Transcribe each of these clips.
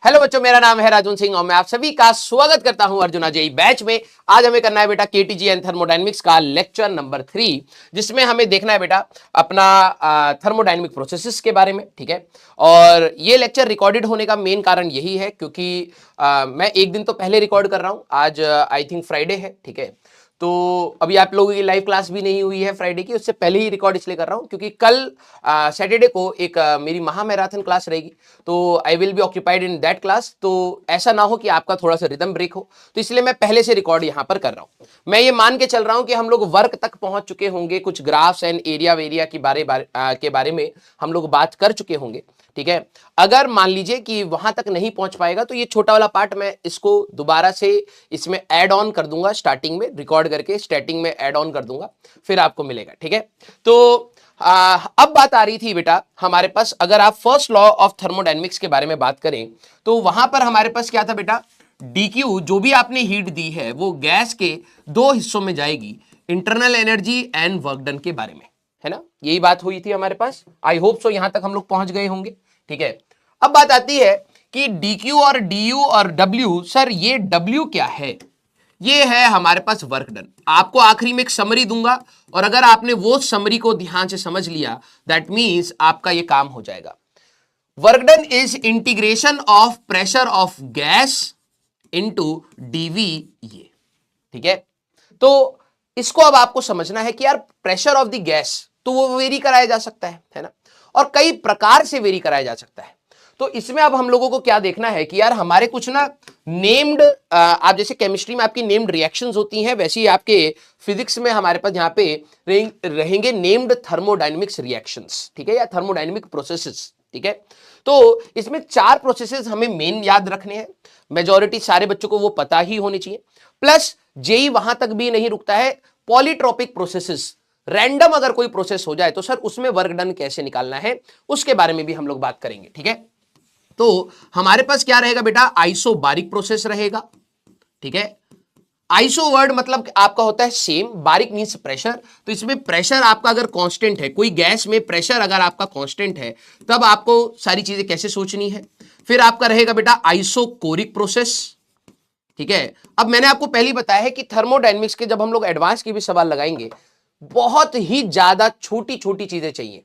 Hello बच्चों, मेरा नाम है राजून सिंह और मैं आप सभी का स्वागत करता हूं अर्जुन अजय बैच में। आज हमें करना है बेटा केटीजी एंड थर्मोडायनेमिक्स का लेक्चर नंबर 3, जिसमें हमें देखना है बेटा अपना थर्मोडायनेमिक प्रोसेसेस के बारे में। ठीक है, और ये लेक्चर रिकॉर्डेड होने का मेन कारण यही है क्योंकि मैं एक दिन तो पहले रिकॉर्ड कर रहा हूं। आज आई थिंक फ्राइडे है। ठीक है, तो अभी आप लोगों की लाइव क्लास भी नहीं हुई है फ्राइडे की, उससे पहले ही रिकॉर्ड इसलिए कर रहा हूं क्योंकि कल सैटरडे को एक मेरी महा मैराथन क्लास रहेगी, तो I will be occupied in that class. तो ऐसा ना हो कि आपका थोड़ा सा रिदम ब्रेक हो, तो इसलिए मैं पहले से रिकॉर्ड यहां पर कर रहा हूं। मैं ये मान के चल रहा हूं कि हम लोग वर्क तक पहुंच चुके होंगे, कुछ ग्राफ्स एंड एरिया वेरिया के बारे में हम लोग बात कर चुके होंगे। ठीक है, अगर मान लीजिए कि वहां तक नहीं पहुंच पाएगा तो ये छोटा वाला पार्ट मैं इसको दोबारा से इसमें ऐड ऑन कर दूंगा, स्टार्टिंग में रिकॉर्ड करके स्टार्टिंग में ऐड ऑन कर दूंगा, फिर आपको मिलेगा। ठीक है, तो अब बात आ रही थी बेटा हमारे पास, अगर आप फर्स्ट लॉ ऑफ थर्मोडायनेमिक्स के बारे में बात करें तो वहां पर हमारे पास क्या था बेटा, dq जो भी आपने हीट दी है वो गैस के दो हिस्सों में जाएगी, internal energy and work done के बारे में, है ना। यही बात हुई थी हमारे पास। आई होप सो यहां तक हम लोग पहुंच गए होंगे। ठीक है, अब बात आती है कि dq और du और w, सर ये w क्या है? ये है हमारे पास वर्क डन। आपको आखिरी में एक समरी दूंगा और अगर आपने वो समरी को ध्यान से समझ लिया दैट मींस आपका ये काम हो जाएगा। Work done is integration of pressure of gas into DV. ये ठीक है, तो इसको अब आपको समझना है कि यार प्रेशर ऑफ द गैस तो वो वेरी कराया जा सकता है ना, और कई प्रकार से वेरी कराया जा सकता है। तो इसमें अब हम लोगों को क्या देखना है कि यार हमारे कुछ ना नेम्ड, आप जैसे केमिस्ट्री में आपकी नेम्ड रिएक्शंस होती हैं, वैसे ही आपके फिजिक्स में हमारे पास यहाँ पे रहेंगे नेम्ड थर्मोडायनेमिक्स रिएक्शंस। ठीक है, या थर्मोडायनेमिक प्रोसेसेस। ठीक है, तो इसमें 4 प्रोसेसेस हमें मेन याद रखने हैं, मेजॉरिटी सारे बच्चों को वो पता ही होनी चाहिए। प्लस जेई वहां तक भी नहीं रुकता है, पॉलीट्रॉपिक प्रोसेसेस, रैंडम अगर कोई प्रोसेस हो जाए तो सर उसमें वर्क डन कैसे निकालना है उसके बारे में भी हम लोग बात करेंगे। ठीक है, तो हमारे पास क्या रहेगा बेटा, आइसोबारिक प्रोसेस रहेगा। ठीक है, आइसो वर्ड मतलब आपका होता है सेम, बारिक मींस प्रेशर। तो इसमें प्रेशर आपका अगर कांस्टेंट है, कोई गैस में प्रेशर अगर आपका कांस्टेंट है, तब आपको सारी चीजें कैसे सोचनी है। फिर आपका रहेगा बेटा आइसोकोरिक प्रोसेस। ठीक है, अब मैंने आपको पहले ही बताया है कि थर्मोडायनेमिक्स के जब हम लोग एडवांस के भी सवाल लगाएंगे, बहुत ही ज्यादा छोटी छोटी चीजें चाहिए।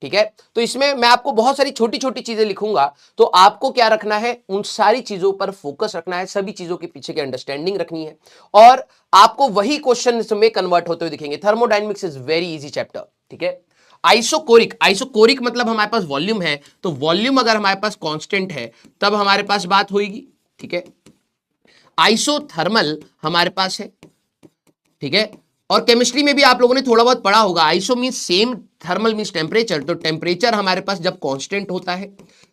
ठीक है, तो इसमें मैं आपको बहुत सारी छोटी छोटी चीजें लिखूंगा, तो आपको क्या रखना है, उन सारी चीजों पर फोकस रखना है, सभी चीजों के पीछे की अंडरस्टैंडिंग रखनी है, और आपको वही क्वेश्चन में कन्वर्ट होते हुए दिखेंगे। Thermodynamics is very easy chapter. ठीक है, आइसोकोरिक, आइसोकोरिक मतलब हमारे पास वॉल्यूम है, तो वॉल्यूम अगर हमारे पास कांस्टेंट है तब हमारे पास बात होगी। ठीक है, आइसोथर्मल हमारे पास है। ठीक है, और केमिस्ट्री में भी आप लोगों ने थोड़ा बहुत पढ़ा होगा, iso means same, thermal means temperature. तो टेम्परेचर हमारे पास जब कांस्टेंट होता है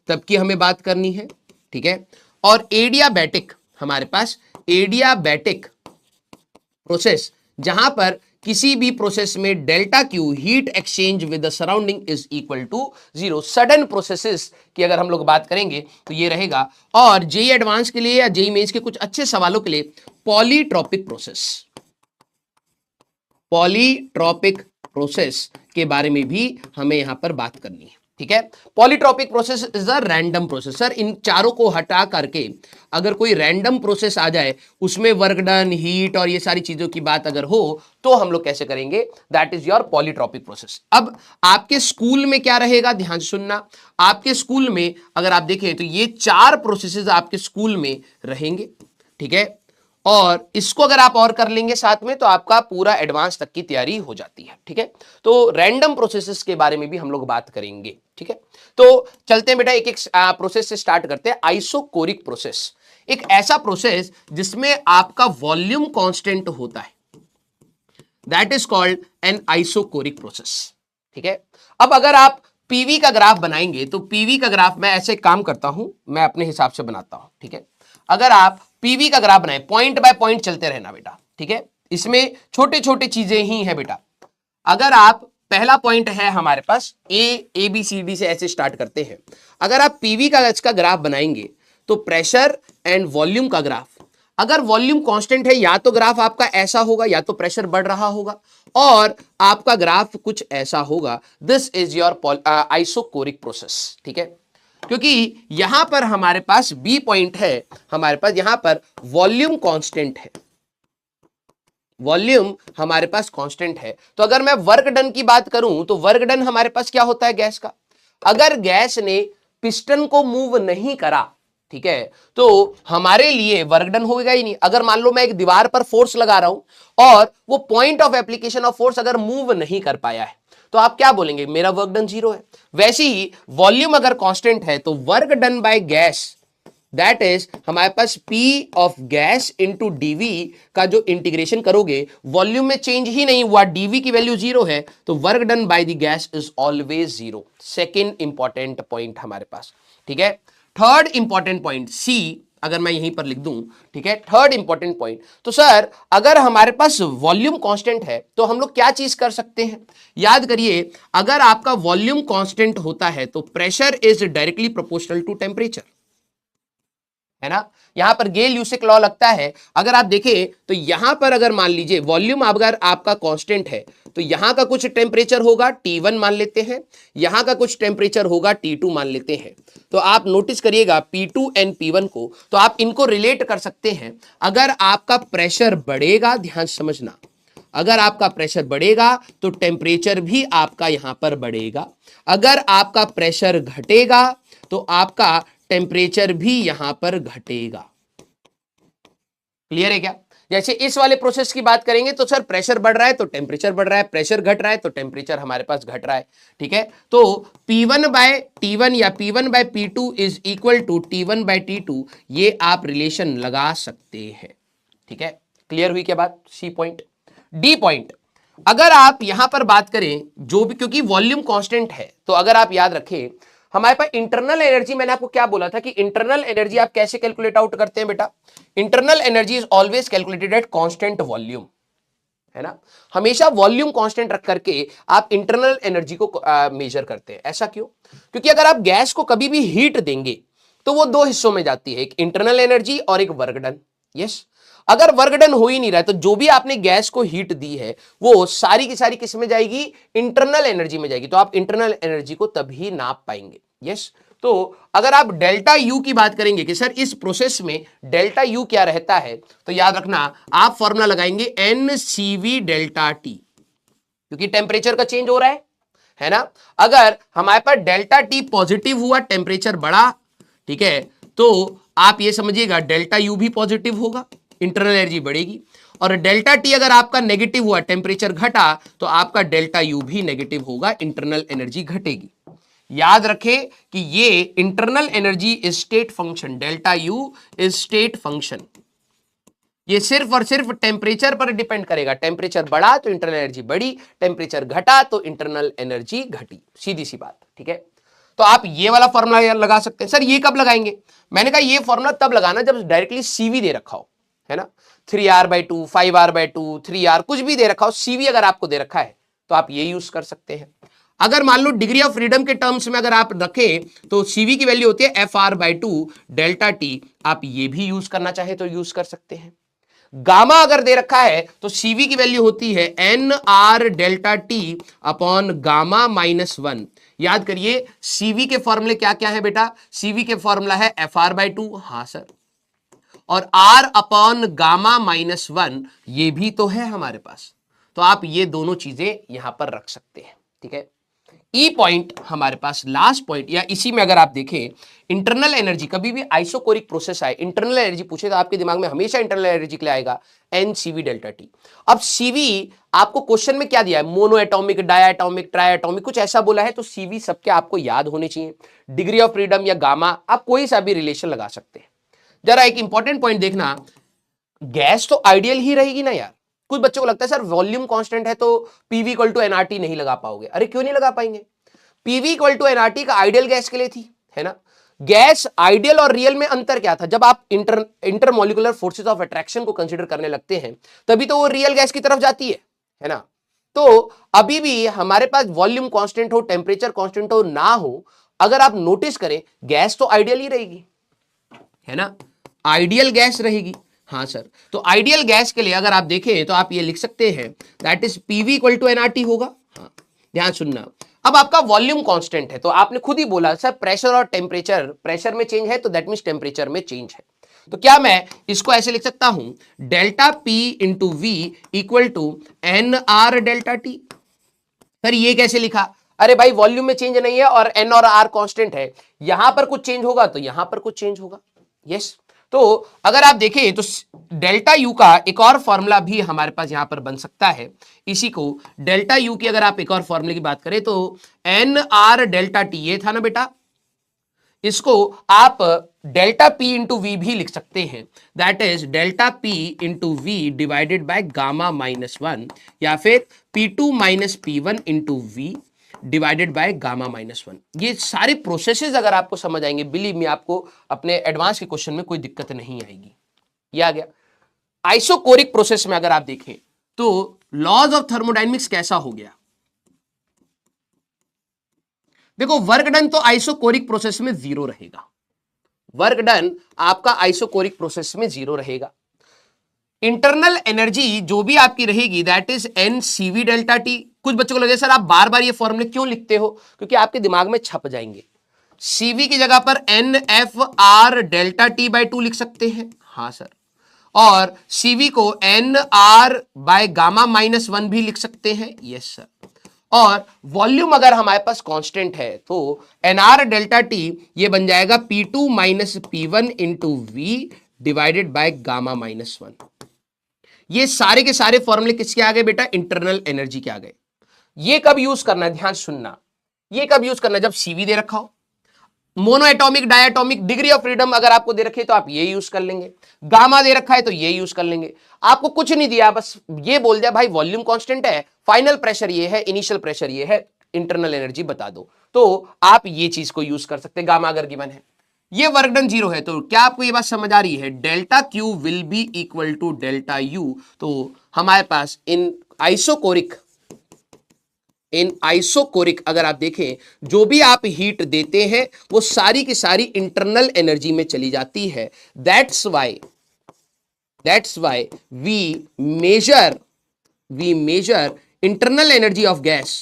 तब की हमें बात करनी है। ठीक है, और एडियाबैटिक, हमारे पास एडियाबैटिक प्रोसेस, जहां पर किसी भी प्रोसेस में delta Q heat exchange with the surrounding is equal to 0। Sudden processes की अगर हम लोग बात करेंगे तो ये रहेगा। और जेई एडवांस के लिए या जेई मेंस के कुछ अच्छे सवालों के लिए पॉलीट्रॉपिक प्रोसेस, पॉलीट्रॉपिक प्रोसेस के बारे में भी हमें यहां पर बात करनी है। ठीक है, polytropic process is a random process. Sir इन चारों को हटा करके अगर कोई रैंडम प्रोसेस आ जाए, उसमें वर्क डन, हीट और ये सारी चीजों की बात अगर हो, तो हम लोग कैसे करेंगे, that is your polytropic process. अब आपके स्कूल में क्या रहेगा, ध्यान से सुनना। आपके स्कूल में अगर आप देखें तो ये 4 प्रोसेसेस आपके स्कूल में रहेंगे। ठीक है, और इसको अगर आप और कर लेंगे साथ में तो आपका पूरा एडवांस तक की तैयारी हो जाती है। ठीक है, तो रैंडम प्रोसेसेस के बारे में भी हम लोग बात करेंगे। ठीक है, तो चलते हैं बेटा एक एक प्रोसेस से स्टार्ट करते हैं। आइसोकोरिक प्रोसेस एक ऐसा प्रोसेस जिसमें आपका वॉल्यूम कांस्टेंट होता है, that is called an isochoric process. ठीक है, अब अगर आप पीवी का ग्राफ बनाएंगे तो पीवी का ग्राफ मैं ऐसे काम करता हूं, मैं अपने हिसाब से बनाता हूं। ठीक है, अगर आप पीवी का ग्राफ बनाए, पॉइंट बाय पॉइंट चलते रहना बेटा। ठीक है, इसमें छोटे छोटे चीजें ही हैं बेटा। अगर आप पहला पॉइंट है हमारे पास ए बी सी डी से ऐसे स्टार्ट करते हैं, अगर आप पीवी का इसका ग्राफ बनाएंगे तो प्रेशर एंड वॉल्यूम का ग्राफ, अगर वॉल्यूम कांस्टेंट है या तो ग्राफ आपका ऐसा होगा या तो प्रेशर बढ़ रहा होगा, और आपका ग्राफ कुछ ऐसा होगा। This is your isochoric process. ठीक है, क्योंकि यहां पर हमारे पास बी पॉइंट है, हमारे पास यहां पर वॉल्यूम कांस्टेंट है, वॉल्यूम हमारे पास कांस्टेंट है। तो अगर मैं वर्क डन की बात करूं तो वर्क डन हमारे पास क्या होता है गैस का, अगर गैस ने पिस्टन को मूव नहीं करा, ठीक है, तो हमारे लिए वर्क डन होगा ही नहीं। अगर मान लो मैं एक दीवार पर फोर्स लगा रहा हूं और वो point of application of force अगर मूव नहीं कर पाया है तो आप क्या बोलेंगे, मेरा वर्क डन जीरो है। वैसे ही वॉल्यूम अगर कांस्टेंट है तो work done by gas that is हमारे पास P of gas into DV का जो इंटीग्रेशन करोगे, वॉल्यूम में चेंज ही नहीं हुआ, डीवी की वैल्यू जीरो है, तो work done by the gas is always zero. Second important point हमारे पास, ठीक है। थर्ड इंपॉर्टेंट पॉइंट सी अगर मैं यहीं पर लिख दूं, ठीक है, थर्ड इंपॉर्टेंट पॉइंट, तो सर अगर हमारे पास वॉल्यूम कांस्टेंट है तो हम लोग क्या चीज कर सकते हैं, याद करिए, अगर आपका वॉल्यूम कांस्टेंट होता है तो pressure is directly proportional to temperature, है ना। यहां पर गेल यूसिक लॉ लगता है। अगर आप देखें तो यहां पर अगर मान लीजिए वॉल्यूम अगर आपका कांस्टेंट है तो यहां का कुछ टेम्परेचर होगा T1 मान लेते हैं, यहां का कुछ टेम्परेचर होगा T2 मान लेते हैं। तो आप नोटिस करिएगा P2 एंड P1 को, तो आप इनको रिलेट कर सकते हैं। अगर आपका प्रेशर बढ़ेगा, ध्यान समझना, अगर आपका प्रेशर बढ़ेगा तो टेम्परेचर भी आपका यहां पर बढ़ेगा, अगर आपका प्रेशर घटेगा तो आपका टेम्परेचर भी यहां पर घटेगा। क्लियर है क्या। जैसे इस वाले प्रोसेस की बात करेंगे तो सर प्रेशर बढ़ रहा है तो टेम्परेचर बढ़ रहा है, प्रेशर घट रहा है तो टेम्परेचर हमारे पास घट रहा है, ठीक है। तो P1 बाय T1 या P1 by P2 is equal to T1 by T2, ये आप रिलेशन लगा सकते हैं, ठीक है। क्लियर हुई क्या बात। C point. डी पॉइंट, अगर आप यहां पर बात करें जो भी, क्योंकि वॉल्यूम कांस्टेंट है तो अगर आप याद रखें हमारे पास इंटरनल एनर्जी, मैंने आपको क्या बोला था कि इंटरनल एनर्जी आप कैसे कैलकुलेट आउट करते हैं बेटा, internal energy is always calculated at constant volume, है ना। हमेशा वॉल्यूम कांस्टेंट रख करके आप इंटरनल एनर्जी को मेजर करते हैं। ऐसा क्यों, क्योंकि अगर आप गैस को कभी भी हीट देंगे तो वो दो हिस्सों में जाती है, एक इंटरनल एनर्जी और एक वर्क डन। यस, अगर वर्क डन हो ही नहीं रहा है तो जो भी आपने गैस को हीट दी है वो सारी की सारी किस में जाएगी, इंटरनल एनर्जी में जाएगी, तो आप इंटरनल एनर्जी को तभी नाप पाएंगे। यस, तो अगर आप डेल्टा यू की बात करेंगे कि सर इस प्रोसेस में डेल्टा यू क्या रहता है, तो याद रखना आप फॉर्मूला लगाएंगे NCV डेल्टा टी, क्योंकि टेम्परेचर का चेंज हो रहा है ना। अगर हमारे पास डेल्टा टी पॉजिटिव हुआ, टेम्परेचर बढ़ा, ठीक है, तो आप ये समझिएगा डेल्टा यू भी पॉजिटिव होगा, इंटरनल एनर्जी बढ़ेगी, और डेल्टा टी अगर आपका नेगेटिव हुआ, टेम्परेचर घटा, तो आपका डेल्टा यू भी नेगेटिव होगा, इंटरनल एनर्जी घटेगी। याद रखें कि ये internal energy is state function, delta U is state function, ये सिर्फ और सिर्फ टेम्परेचर पर डिपेंड करेगा। टेम्परेचर बढ़ा तो इंटरनल एनर्जी बढ़ी, टेम्परेचर घटा तो इंटरनल एनर्जी घटी, सीधी सी बात, ठीक है। तो आप ये वाला फॉर्मूला लगा सकते हैं। सर ये कब लगाएंगे, मैंने कहा ये फॉर्मूला तब लगाना जब डायरेक्टली सीवी दे रखा हो, है ना, 3R/2, 5R/2, 3R, कुछ भी दे रखा हो, सीवी अगर आपको दे रखा है तो आप ये यूज कर सकते हैं। अगर मान लो डिग्री ऑफ फ्रीडम के टर्म्स में अगर आप रखें तो सीवी की वैल्यू होती है FR/2 डेल्टा टी, आप ये भी यूज करना चाहे तो यूज कर सकते हैं। गामा अगर दे रखा है तो सीवी की वैल्यू होती है NR delta T upon gamma -1। याद करिए सीवी के फॉर्मूले क्या क्या है बेटा, सीवी के फॉर्मूला है FR/2, हाँ सर, और R अपॉन गामा -1 ये भी तो है हमारे पास, तो आप ये दोनों चीजें यहां पर रख सकते हैं, ठीक है। ई पॉइंट हमारे पास लास्ट पॉइंट, या इसी में अगर आप देखें इंटरनल एनर्जी, कभी भी आइसोकोरिक प्रोसेस आए इंटरनल एनर्जी पूछे तो आपके दिमाग में हमेशा इंटरनल एनर्जी के लिए आएगा NCV डेल्टा टी। अब सीवी आपको क्वेश्चन में क्या दिया है, monoatomic, diatomic, triatomic, कुछ ऐसा बोला है, तो सीवी सबके आपको याद होने चाहिए। डिग्री ऑफ फ्रीडम या गामा, आप कोई सा भी रिलेशन लगा सकते हैं। जरा एक इंपॉर्टेंट पॉइंट देखना, गैस तो आइडियल ही रहेगी ना यार। कुछ बच्चों को लगता है सर वॉल्यूम कांस्टेंट है तो PV इक्वल टू NRT नहीं लगा पाओगे, अरे क्यों नहीं लगा पाएंगे, PV इक्वल टू NRT का आइडियल गैस के लिए थी, है ना। गैस आइडियल और रियल में अंतर क्या था, जब आप इंटरमोलिकुलर फोर्सेस ऑफ अट्रैक्शन को कंसीडर करने लगते हैं तभी तो वो रियल गैस की तरफ जाती है ना। तो अभी भी हमारे पास वॉल्यूम कांस्टेंट हो, टेम्परेचर कांस्टेंट हो ना हो, अगर आप नोटिस करें गैस तो आइडियल ही रहेगी, है ना, आइडियल गैस रहेगी। हाँ सर, तो आइडियल गैस के लिए अगर आप देखें तो आप ये लिख सकते हैं that is PV equal to NRT होगा। हाँ ध्यान सुनना, अब आपका वॉल्यूम कांस्टेंट है, तो आपने खुद ही बोला सर प्रेशर और टेम्परेचर, प्रेशर में चेंज है तो दैट मीन्स टेम्परेचर में चेंज है। तो क्या मैं इसको ऐसे लिख सकता हूं, delta P into V equal to N R delta T. Sir ये कैसे लिखा? अरे भाई वॉल्यूम में चेंज नहीं है और एन और आर कांस्टेंट है, यहां पर कुछ चेंज होगा तो यहां पर कुछ चेंज होगा। यस, तो अगर आप देखें तो डेल्टा यू का एक और फॉर्मूला भी हमारे पास यहां पर बन सकता है। इसी को डेल्टा यू की अगर आप एक और फॉर्मूले की बात करें तो एन आर डेल्टा टी, ये था ना बेटा, इसको आप डेल्टा पी इंटू वी भी लिख सकते हैं, that is delta P into V divided by gamma minus one, या फिर P two minus P one into V divided by gamma minus one. ये सारे प्रोसेसेस अगर आपको समझ आएंगे, बिलीव मी आपको अपने एडवांस के क्वेश्चन में कोई दिक्कत नहीं आएगी। ये आ गया। आइसोकोरिक प्रोसेस में अगर आप देखें तो लॉज ऑफ थर्मोडायनेमिक्स कैसा हो गया। देखो वर्क डन तो आइसोकोरिक प्रोसेस में 0 रहेगा, वर्क डन आपका आइसोकोरिक प्रोसेस में 0 रहेगा। इंटरनल एनर्जी जो भी आपकी रहेगी that is N CV delta T. कुछ बच्चों को लगे सर आप बार बार ये फॉर्मूले क्यों लिखते हो, क्योंकि आपके दिमाग में छप जाएंगे। सीवी की जगह पर N F R delta T by 2 लिख सकते हैं, हाँ सर, और सीवी को N R by gamma minus 1 भी लिख सकते हैं, यस सर। और वॉल्यूम अगर हमारे पास कांस्टेंट है तो एन आर डेल्टा टी ये बन जाएगा P two minus P one into V divided by gamma minus 1। ये सारे के सारे फॉर्मूले किसके आ गए बेटा, इंटरनल एनर्जी के आ गए। ये कब यूज करना है, ध्यान सुनना, ये कब यूज करना है, जब सीवी दे रखा हो। Mono atomic, diatomic, degree of freedom अगर आपको दे रखी है तो आप ये यूज कर लेंगे, गामा दे रखा है तो ये यूज कर लेंगे। आपको कुछ नहीं दिया, बस ये बोल दिया भाई वॉल्यूम कांस्टेंट है, फाइनल प्रेशर ये है, इनिशियल प्रेशर ये है, इंटरनल एनर्जी बता दो, तो आप ये चीज को यूज कर सकते हैं। गामा अगर गिवन है, ये वर्क डन 0 है, तो क्या आपको ये बात समझ आ रही है, delta Q will be equal to delta U. तो हमारे पास इन आइसोकोरिक अगर आप देखें जो भी आप हीट देते हैं वो सारी की सारी इंटरनल एनर्जी में चली जाती है। That's why we measure internal energy of gas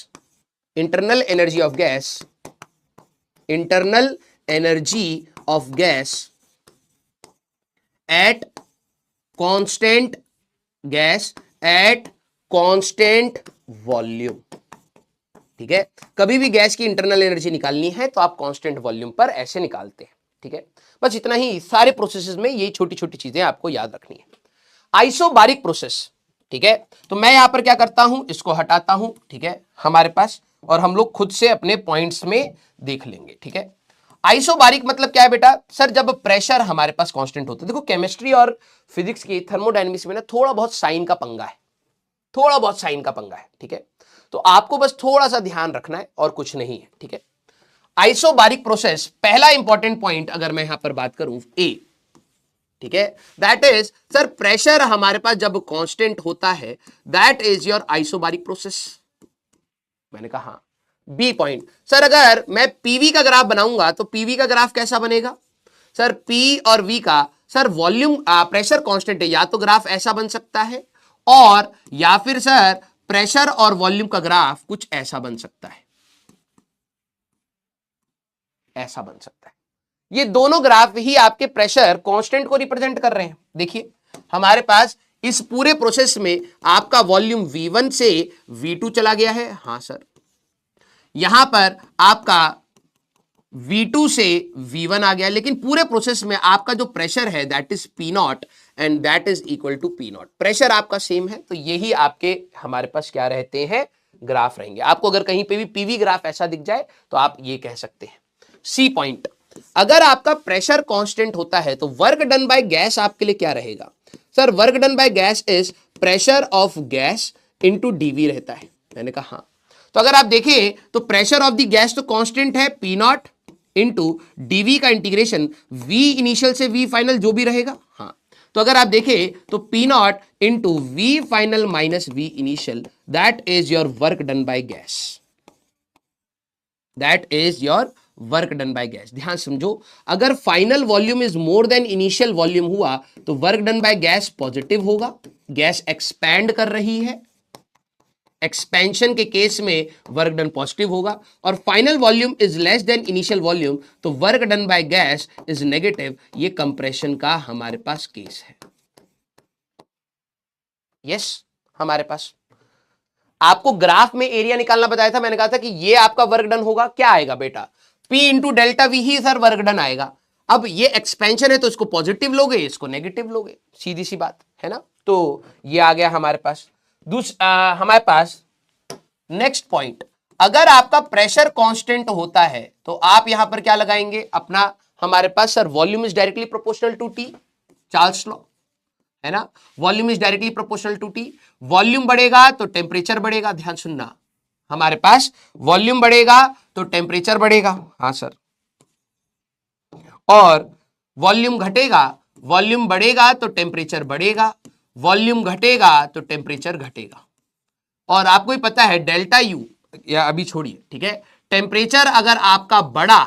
at constant volume. ठीक है, कभी भी गैस की इंटरनल एनर्जी निकालनी है तो आप कांस्टेंट वॉल्यूम पर ऐसे निकालते हैं। ठीक है, बस इतना ही, सारे प्रोसेसेस में ये छोटी छोटी चीजें आपको याद रखनी है। आइसोबारिक प्रोसेस, ठीक है, तो मैं यहां पर क्या करता हूं, इसको हटाता हूं, ठीक है, हमारे पास, और हम लोग खुद से अपने पॉइंट्स में देख लेंगे। ठीक है, आइसोबारिक मतलब क्या है बेटा, सर जब प्रेशर हमारे पास कांस्टेंट होता है। देखो केमिस्ट्री और फिजिक्स की थर्मोडायनेमिक्स में ना थोड़ा बहुत साइन का पंगा है, ठीक है, तो आपको बस थोड़ा सा ध्यान रखना है और कुछ नहीं है। ठीक है, आइसोबारिक प्रोसेस, पहला इंपॉर्टेंट पॉइंट अगर मैं यहां पर बात करूं ए, ठीक है, दैट इज सर प्रेशर हमारे पास जब कांस्टेंट होता है that is your isobaric process. मैंने कहा बी पॉइंट, सर अगर मैं पीवी का ग्राफ बनाऊंगा तो पीवी का ग्राफ कैसा बनेगा, सर पी और वी का, सर वॉल्यूम प्रेशर कांस्टेंट है, या तो ग्राफ ऐसा बन सकता है, और या फिर सर प्रेशर और वॉल्यूम का ग्राफ कुछ ऐसा बन सकता है, ऐसा बन सकता है। ये दोनों ग्राफ ही आपके प्रेशर कांस्टेंट को रिप्रेजेंट कर रहे हैं। देखिए हमारे पास इस पूरे प्रोसेस में आपका वॉल्यूम V1 से V2 चला गया है, हां सर, यहां पर आपका V2 से V1 आ गया, लेकिन पूरे प्रोसेस में आपका जो प्रेशर है that is P0 and that is equal to P0। Pressure आपका सेम है, तो यही आपके हमारे पास क्या रहते हैं, ग्राफ रहेंगे। आपको अगर कहीं पे भी पीवी ग्राफ ऐसा दिख जाए तो आप ये कह सकते हैं। सी पॉइंट, अगर आपका प्रेशर कांस्टेंट होता है तो वर्क डन बाय गैस आपके लिए क्या रहेगा, sir work done by gas is pressure of gas into dV रहता है। मैंने कहा हाँ, तो अगर आप देखें तो प्रेशर ऑफ द गैस तो कांस्टेंट है P0 इंटू डीवी का इंटीग्रेशन V इनिशियल से V फाइनल जो भी रहेगा, हाँ, तो अगर आप देखें तो P0 into V final minus V initial, that is your work done by gas, that is your work done by gas. ध्यान समझो, अगर final volume is more than initial volume हुआ तो work done by gas positive होगा, gas expand कर रही है, expansion के केस में वर्क डन पॉजिटिव होगा, और final volume is less than initial volume तो work done by gas is negative. ये कंप्रेशन का हमारे पास केस है। यस हमारे पास आपको ग्राफ में एरिया निकालना बताया था, मैंने कहा था कि ये आपका वर्क डन होगा, क्या आएगा बेटा, P into delta we he sir work done आएगा। अब ये एक्सपेंशन है तो इसको पॉजिटिव लोगे, इसको नेगेटिव लोगे, सीधी सी बात है ना। तो ये आ गया हमारे पास। हमारे पास नेक्स्ट पॉइंट, अगर आपका प्रेशर कांस्टेंट होता है तो आप यहां पर क्या लगाएंगे अपना, हमारे पास sir volume is directly proportional to T, Charles law है ना। Volume is directly proportional to T, volume बढ़ेगा तो टेम्परेचर बढ़ेगा, ध्यान सुनना, हमारे पास वॉल्यूम बढ़ेगा तो टेम्परेचर बढ़ेगा, हाँ सर, और वॉल्यूम घटेगा, वॉल्यूम बढ़ेगा तो टेम्परेचर बढ़ेगा, वॉल्यूम घटेगा तो टेम्परेचर घटेगा। और आपको ही पता है डेल्टा यू, या अभी छोड़िए, ठीक है, टेम्परेचर अगर आपका बढ़ा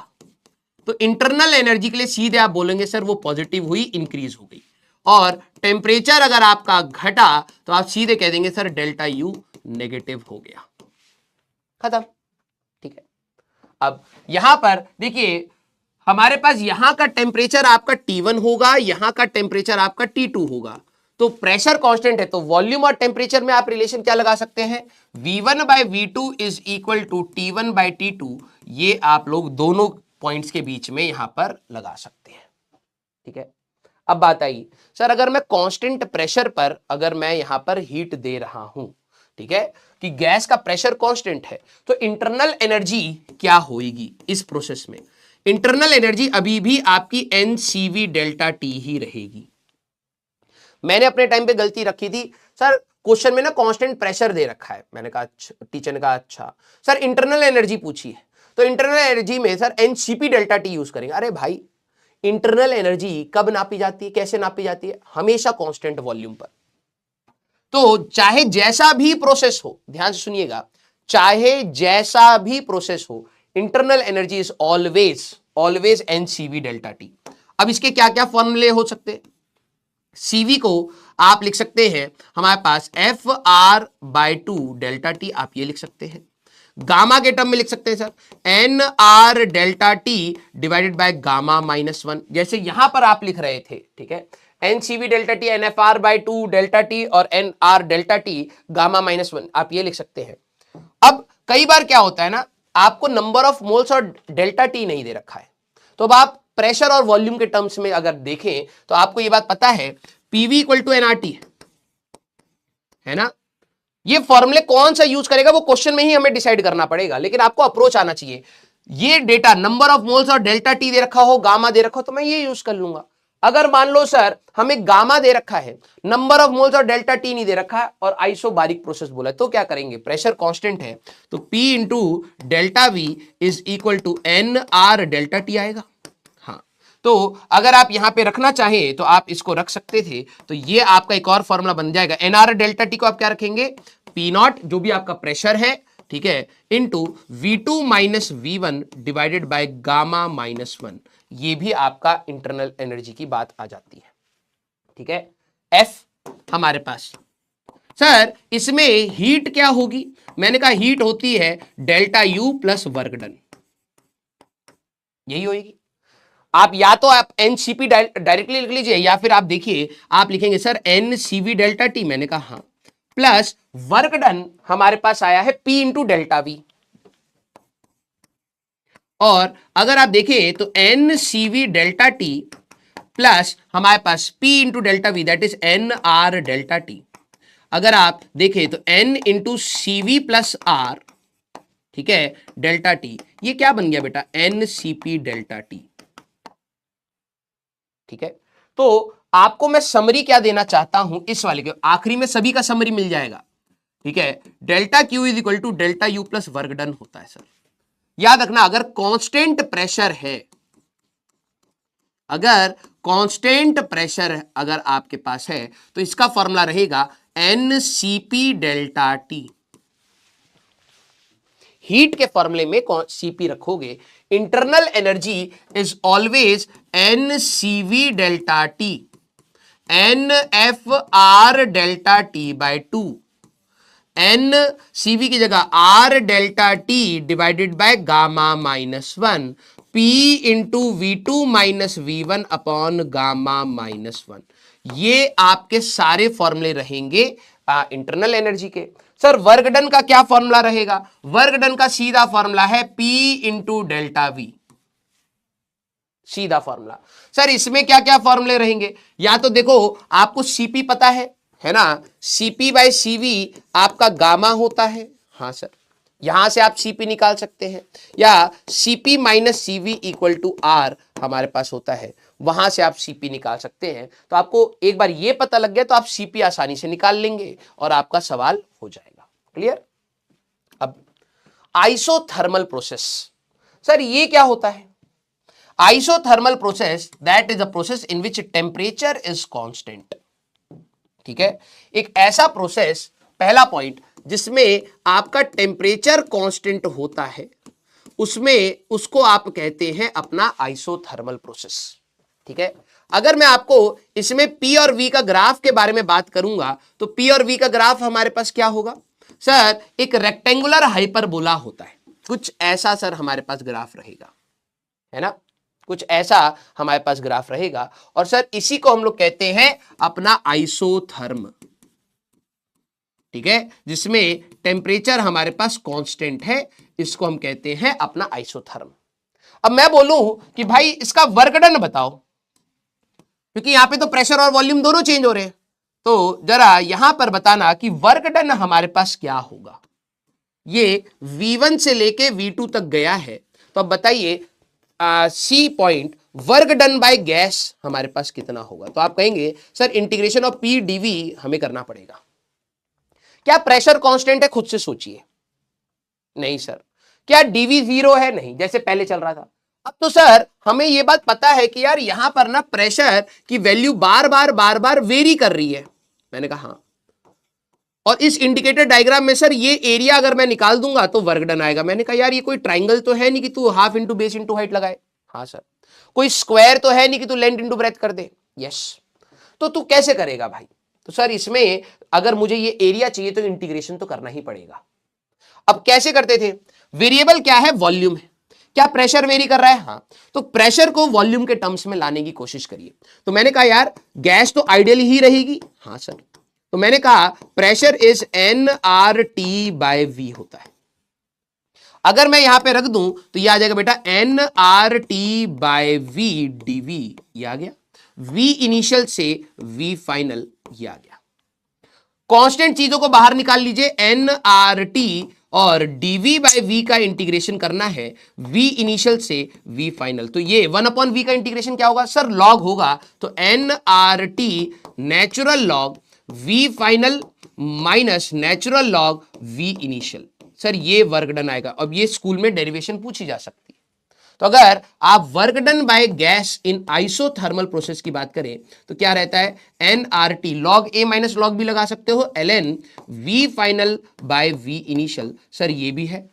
तो इंटरनल एनर्जी के लिए सीधे आप बोलेंगे सर वो पॉजिटिव हुई, इंक्रीज हो गई, और टेम्परेचर अगर आपका घटा तो आप सीधे कह देंगे सर डेल्टा यू नेगेटिव हो गया, खत्म, ठीक है। अब यहां पर देखिए हमारे पास यहां का टेम्परेचर आपका T1 होगा, यहां का टेम्परेचर आपका T2 होगा, तो प्रेशर कांस्टेंट है तो वॉल्यूम और टेम्परेचर में आप रिलेशन क्या लगा सकते हैं, V1 by V2 is equal to T1 by T2, ये आप लोग दोनों पॉइंट्स के बीच में यहां पर लगा सकते हैं, ठीक है। अब बात आई सर अगर मैं कांस्टेंट प्रेशर पर अगर मैं यहां पर हीट दे रहा हूं, ठीक है, कि गैस का प्रेशर कांस्टेंट है तो इंटरनल एनर्जी क्या होगी इस प्रोसेस में, इंटरनल एनर्जी अभी भी आपकी एनसीवी डेल्टा टी ही रहेगी। मैंने अपने टाइम पे गलती रखी थी सर, क्वेश्चन में ना कांस्टेंट प्रेशर दे रखा है, मैंने कहा टीचर ने कहा अच्छा सर इंटरनल एनर्जी पूछी है तो इंटरनल एनर्जी में sir NCP delta T use करेंगे। अरे भाई इंटरनल एनर्जी कब नापी जाती है, कैसे नापी जाती है, हमेशा कांस्टेंट वॉल्यूम पर। तो चाहे जैसा भी प्रोसेस हो, ध्यान से सुनिएगा, चाहे जैसा भी प्रोसेस हो, internal energy is always always NCV delta T. अब इसके क्या क्या फॉर्मूले हो सकते हैं, सीवी को आप लिख सकते हैं हमारे पास F R by two delta T, आप ये लिख सकते हैं। गामा के टर्म में लिख सकते हैं sir N R delta T divided by gamma minus one, जैसे यहां पर आप लिख रहे थे, ठीक है, N CV delta T N F R by two delta T और N R delta T gamma minus one, आप ये लिख सकते हैं। अब कई बार क्या होता है ना, आपको नंबर ऑफ मोल्स और डेल्टा टी नहीं दे रखा है, तो अब आप प्रेशर और वॉल्यूम के टर्म्स में अगर देखें तो आपको यह बात पता है पीवी इक्वल टू एनआरटी है ना। ये फॉर्मूले कौन सा यूज करेगा वो क्वेश्चन में ही हमें डिसाइड करना पड़ेगा, लेकिन आपको अप्रोच आना चाहिए। ये डेटा नंबर ऑफ मोल्स और डेल्टा टी दे रखा हो, गामा दे रखा हो, तो मैं ये यूज कर लूंगा। अगर मान लो सर हमें गामा दे रखा है, नंबर ऑफ मोल्स और डेल्टा टी नहीं दे रखा है और आइसोबारिक प्रोसेस बोला है, तो क्या करेंगे, प्रेशर कांस्टेंट है तो P into delta V is equal to N R delta T आएगा। हाँ, तो अगर आप यहां पे रखना चाहें तो आप इसको रख सकते थे, तो ये आपका एक और फॉर्मूला बन जाएगा, एन आर डेल्टा टी को आप क्या रखेंगे, P नॉट जो भी आपका प्रेशर है, ठीक है, into V2 minus V1 divided by gamma minus one, ये भी आपका इंटरनल एनर्जी की बात आ जाती है, ठीक है। F हमारे पास सर इसमें हीट क्या होगी, मैंने कहा हीट होती है delta U plus work done, यही होगी। आप या तो आप एनसीपी डायरेक्टली लिख लीजिए या फिर आप देखिए आप लिखेंगे सर एनसीवी डेल्टा टी, मैंने कहा हाँ, प्लस वर्क डन हमारे पास आया है P इंटू डेल्टा वी, और अगर आप देखें तो N CV delta T plus हमारे पास P into delta V that is N R delta T. अगर आप देखें तो N into CV plus R, ठीक है, डेल्टा टी, ये क्या बन गया बेटा एन सीपी डेल्टा टी, ठीक है। तो आपको मैं समरी क्या देना चाहता हूं इस वाले के, आखिरी में सभी का समरी मिल जाएगा, ठीक है। Delta Q is equal to delta U plus work done होता है सर। याद रखना अगर कांस्टेंट प्रेशर है, अगर कांस्टेंट प्रेशर अगर आपके पास है तो इसका फॉर्मूला रहेगा N CP delta T. Heat के फॉर्मूले में सीपी रखोगे, internal energy is always N CV delta T N F R delta T by two N CV की जगह R delta T divided by gamma minus one P into V2 minus V1 upon gamma minus one. ये आपके सारे फॉर्मूले रहेंगे internal energy के। Sir work done का क्या फॉर्मूला रहेगा? वर्क डन का सीधा फॉर्मूला है P इंटू डेल्टा वी, सीधा फॉर्मूला। सर इसमें क्या क्या फॉर्मूले रहेंगे? या तो देखो आपको सीपी पता है ना, सीपी बाय सीवी आपका गामा होता है। हाँ सर, यहां से आप सीपी निकाल सकते हैं, या CP minus CV equal to R हमारे पास होता है, वहां से आप सीपी निकाल सकते हैं। तो आपको एक बार ये पता लग गया तो आप सीपी आसानी से निकाल लेंगे और आपका सवाल हो जाएगा। क्लियर? अब आइसोथर्मल प्रोसेस, सर ये क्या होता है? Isothermal process that is a process in which temperature is constant. ठीक है, एक ऐसा प्रोसेस, पहला पॉइंट, जिसमें आपका टेम्परेचर कांस्टेंट होता है, उसमें उसको आप कहते हैं अपना आइसोथर्मल प्रोसेस। ठीक है, अगर मैं आपको इसमें P और V का ग्राफ के बारे में बात करूंगा तो P और V का ग्राफ हमारे पास क्या होगा? सर एक रेक्टेंगुलर हाइपरबोला होता है, कुछ ऐसा सर हमारे पास ग्राफ रहेगा, है ना, कुछ ऐसा हमारे पास ग्राफ रहेगा। और सर इसी को हम लोग कहते हैं अपना आइसोथर्म। ठीक है, जिसमें टेम्परेचर हमारे पास कांस्टेंट है, इसको हम कहते हैं अपना आइसोथर्म। अब मैं बोलूं कि भाई इसका वर्क डन बताओ, क्योंकि यहां पे तो प्रेशर और वॉल्यूम दोनों चेंज हो रहे हैं, तो जरा यहां पर बताना कि वर्क डन हमारे पास क्या होगा। ये V1 से लेके V2 तक गया है, तो अब बताइए C point work done by gas हमारे पास कितना होगा? तो आप कहेंगे sir integration of P dV हमें करना पड़ेगा। क्या प्रेशर कांस्टेंट है? खुद से सोचिए। नहीं सर। क्या dV जीरो है? नहीं, जैसे पहले चल रहा था। अब तो सर हमें यह बात पता है कि यार यहां पर ना प्रेशर की वैल्यू बार बार वेरी कर रही है। मैंने कहा हाँ, और इस इंडिकेटर डायग्राम में सर ये एरिया अगर मैं निकाल दूंगा तो वर्क डन आएगा। मैंने कहा यार ये कोई ट्राइंगल तो है नहीं कि तू half into base into height लगाए। हाँ सर। कोई स्क्वायर तो है नहीं कि तू लेंथ इंटू ब्रेथ कर दे। यस। तो तू कैसे करेगा भाई? तो सर इसमें अगर मुझे ये एरिया चाहिए तो इंटीग्रेशन तो करना ही पड़ेगा। अब कैसे करते थे? वेरिएबल क्या है? वॉल्यूम है। क्या प्रेशर वेरी कर रहा है? हाँ, तो प्रेशर को वॉल्यूम के टर्म्स में लाने की कोशिश करिए। तो मैंने कहा यार गैस तो आइडियल ही रहेगी। हाँ सर। तो मैंने कहा pressure is nRT by V होता है। अगर मैं यहां पे रख दूं तो ये आ जाएगा बेटा nRT बाय V dV। ये आ गया V इनिशियल से V फाइनल, ये आ गया। कांस्टेंट चीजों को बाहर निकाल लीजिए, nRT और dV बाय V का इंटीग्रेशन करना है V इनिशियल से V फाइनल। तो ये 1/V का इंटीग्रेशन क्या होगा? सर लॉग होगा, तो nRT natural log V final minus natural log V initial. Sir ये वर्क डन आएगा। अब ये स्कूल में डेरिवेशन पूछी जा सकती है। तो अगर आप work done by gas in isothermal process की बात करें तो क्या रहता है? nRT log A minus log B लगा सकते हो, ln V final by V initial. Sir ये भी है।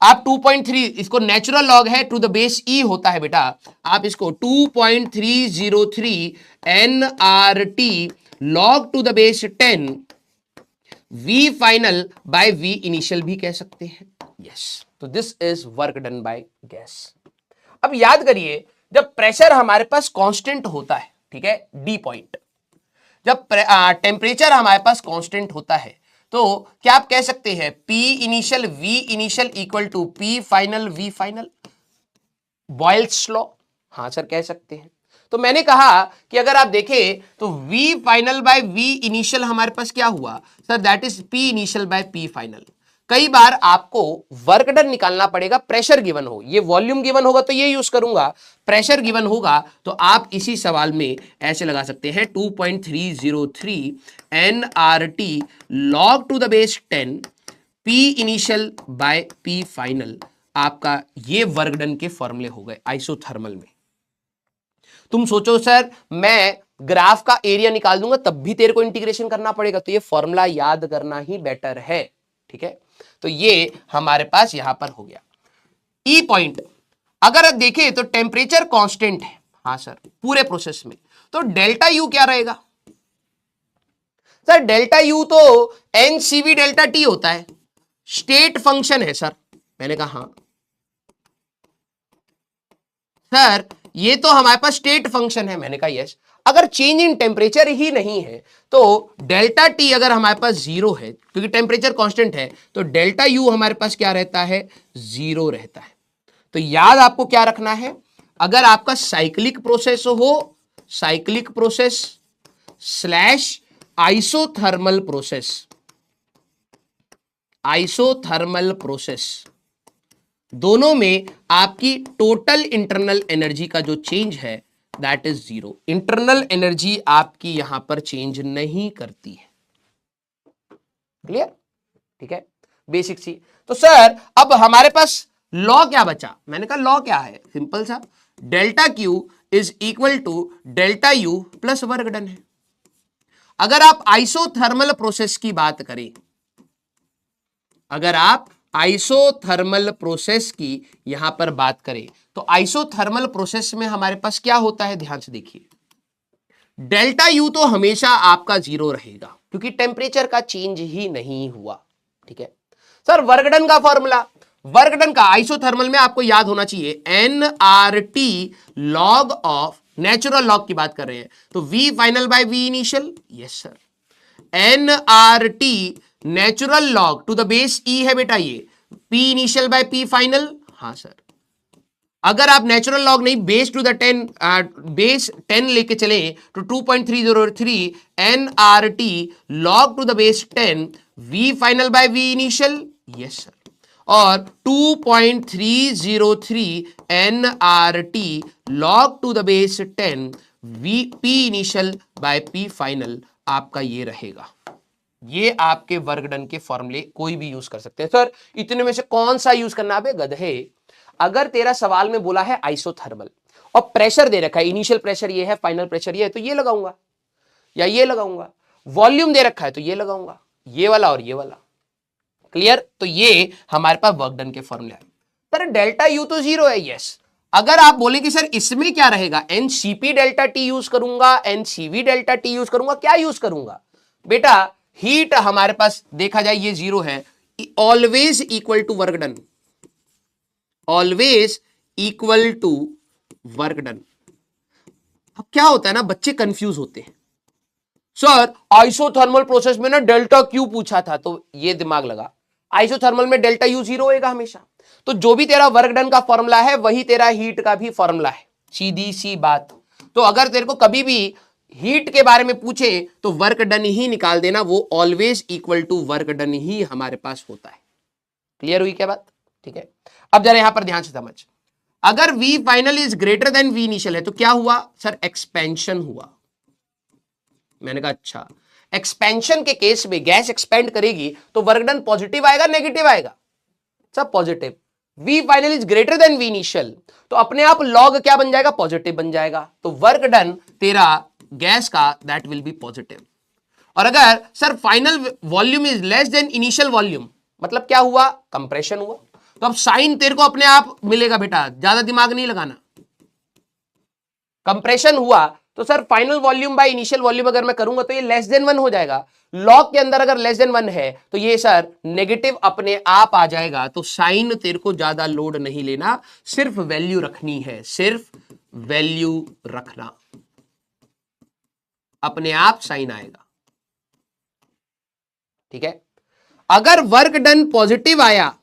आप 2.3 इसको नेचुरल लॉग है टू द बेस E होता है बेटा, आप इसको 2.303 nRT log to the base 10 V final by V initial भी कह सकते हैं। यस, तो this is work done by gas. अब याद करिए जब प्रेशर हमारे पास कांस्टेंट होता है, ठीक है, डी पॉइंट, जब टेम्परेचर हमारे पास कांस्टेंट होता है तो क्या आप कह सकते हैं P initial V initial equal to P final V final, Boyle's law? हाँ सर कह सकते हैं। तो मैंने कहा कि अगर आप देखें तो V final by V initial हमारे पास क्या हुआ sir? That is P initial by P final. कई बार आपको वर्क डन निकालना पड़ेगा, प्रेशर गिवन हो, ये वॉल्यूम गिवन होगा तो ये यूज करूंगा, प्रेशर गिवन होगा तो आप इसी सवाल में ऐसे लगा सकते हैं 2.303 nRT log to the base 10 P initial by P final. आपका ये वर्क डन के फॉर्मूले हो गए आइसोथर्मल में। तुम सोचो सर मैं ग्राफ का एरिया निकाल दूंगा तब भी तेरे को इंटीग्रेशन करना पड़ेगा, तो ये फॉर्मूला याद करना ही बेटर है। ठीक है, तो ये हमारे पास यहां पर हो गया। ई पॉइंट अगर देखें तो टेम्परेचर कांस्टेंट है। हाँ सर पूरे प्रोसेस में, तो डेल्टा यू क्या रहेगा? सर डेल्टा यू तो एन सीवी डेल्टा टी होता है, स्टेट फंक्शन है सर। मैंने कहा हाँ सर ये तो हमारे पास स्टेट फंक्शन है। मैंने कहा यस। अगर चेंज इन टेम्परेचर ही नहीं है तो डेल्टा टी अगर हमारे पास जीरो है, क्योंकि टेम्परेचर कांस्टेंट है, तो डेल्टा यू हमारे पास क्या रहता है, जीरो रहता है। तो याद आपको क्या रखना है, अगर आपका साइक्लिक प्रोसेस हो, cyclic process slash isothermal process, isothermal process, दोनों में आपकी टोटल इंटरनल एनर्जी का जो चेंज है that is zero. Internal energy आपकी यहां पर चेंज नहीं करती है। क्लियर? ठीक है, बेसिक सी। तो सर अब हमारे पास लॉ क्या बचा? मैंने कहा लॉ क्या है, सिंपल सा, delta Q is equal to delta U plus work done है। अगर आप आइसोथर्मल प्रोसेस की बात करें, अगर आप आइसोथर्मल प्रोसेस की यहां पर बात करें, तो आइसोथर्मल प्रोसेस में हमारे पास क्या होता है, ध्यान से देखिए, डेल्टा यू तो हमेशा आपका जीरो रहेगा क्योंकि टेम्परेचर का चेंज ही नहीं हुआ। ठीक है सर, वर्क डन का फॉर्मूला, वर्क डन का आइसोथर्मल में आपको याद होना चाहिए, N R T log of, natural log की बात कर रहे हैं तो V final by V initial, yes sir, N R T natural log to the base E है बेटा ये, P initial by P final, हाँ सर। अगर आप नेचुरल लॉग नहीं, बेस टू द 10, बेस 10 लेके चले तो 2.303 N R T log to the base 10 V final by V initial, yes sir, और 2.303 N R T log to the base 10 V P initial by P final आपका ये रहेगा। ये आपके work done के फॉर्मूले कोई भी यूज कर सकते हैं। सर इतने में से कौन सा यूज करना है गधे? अगर तेरा सवाल में बोला है आइसोथर्मल और प्रेशर दे रखा है, इनिशियल प्रेशर ये है, फाइनल प्रेशर ये है, तो ये लगाऊंगा या ये लगाऊंगा। वॉल्यूम दे रखा है तो ये लगाऊंगा, ये वाला और ये वाला। क्लियर? तो ये हमारे पास वर्क डन के फॉर्मूले हैं। सर डेल्टा यू तो जीरो है, यस। अगर आप बोले कि सर इसमें क्या रहेगा, एनसीपी डेल्टा टी यूज करूंगा, एनसीवी डेल्टा टी यूज करूंगा, क्या यूज करूंगा बेटा? हीट हमारे पास देखा जाए ये जीरो है, always equal to work done, always equal to work done. अब क्या होता है ना, बच्चे कंफ्यूज होते हैं, सर आइसोथर्मल प्रोसेस में ना डेल्टा क्यू पूछा था, तो ये दिमाग लगा, आइसोथर्मल में डेल्टा यू जीरो होएगा हमेशा, तो जो भी तेरा वर्क डन का फॉर्मूला है वही तेरा हीट का भी फॉर्मूला है, सीधी सी बात। तो अगर तेरे को कभी भी हीट के बारे में पूछे तो वर्क डन ही निकाल देना, वो always equal to work done ही हमारे पास होता है। क्लियर हुई क्या बात? ठीक है, अब जरा यहां पर ध्यान से समझ, अगर V final is greater than V initial है तो क्या हुआ सर? एक्सपेंशन हुआ। मैंने कहा अच्छा, एक्सपेंशन के केस में गैस एक्सपेंड करेगी तो वर्क डन पॉजिटिव आएगा नेगेटिव आएगा? सब positive. V final is greater than V initial तो अपने आप लॉग क्या बन जाएगा? पॉजिटिव बन जाएगा, तो वर्क डन तेरा गैस का दैट विल बी पॉजिटिव। और अगर sir final volume is less than initial volume, मतलब क्या हुआ? कंप्रेशन हुआ, तो अब साइन तेरे को अपने आप मिलेगा बेटा, ज्यादा दिमाग नहीं लगाना। कंप्रेशन हुआ तो sir final volume by initial volume अगर मैं करूंगा तो ये लेस देन 1 हो जाएगा। लॉग के अंदर अगर लेस देन 1 है तो ये सर नेगेटिव अपने आप आ जाएगा, तो साइन तेरे को ज्यादा लोड नहीं लेना, सिर्फ वैल्यू रखनी है, सिर्फ वैल्यू रखना, अपने आप साइन आएगा। ठीक है, अगर वर्क डन पॉजिटिव आया,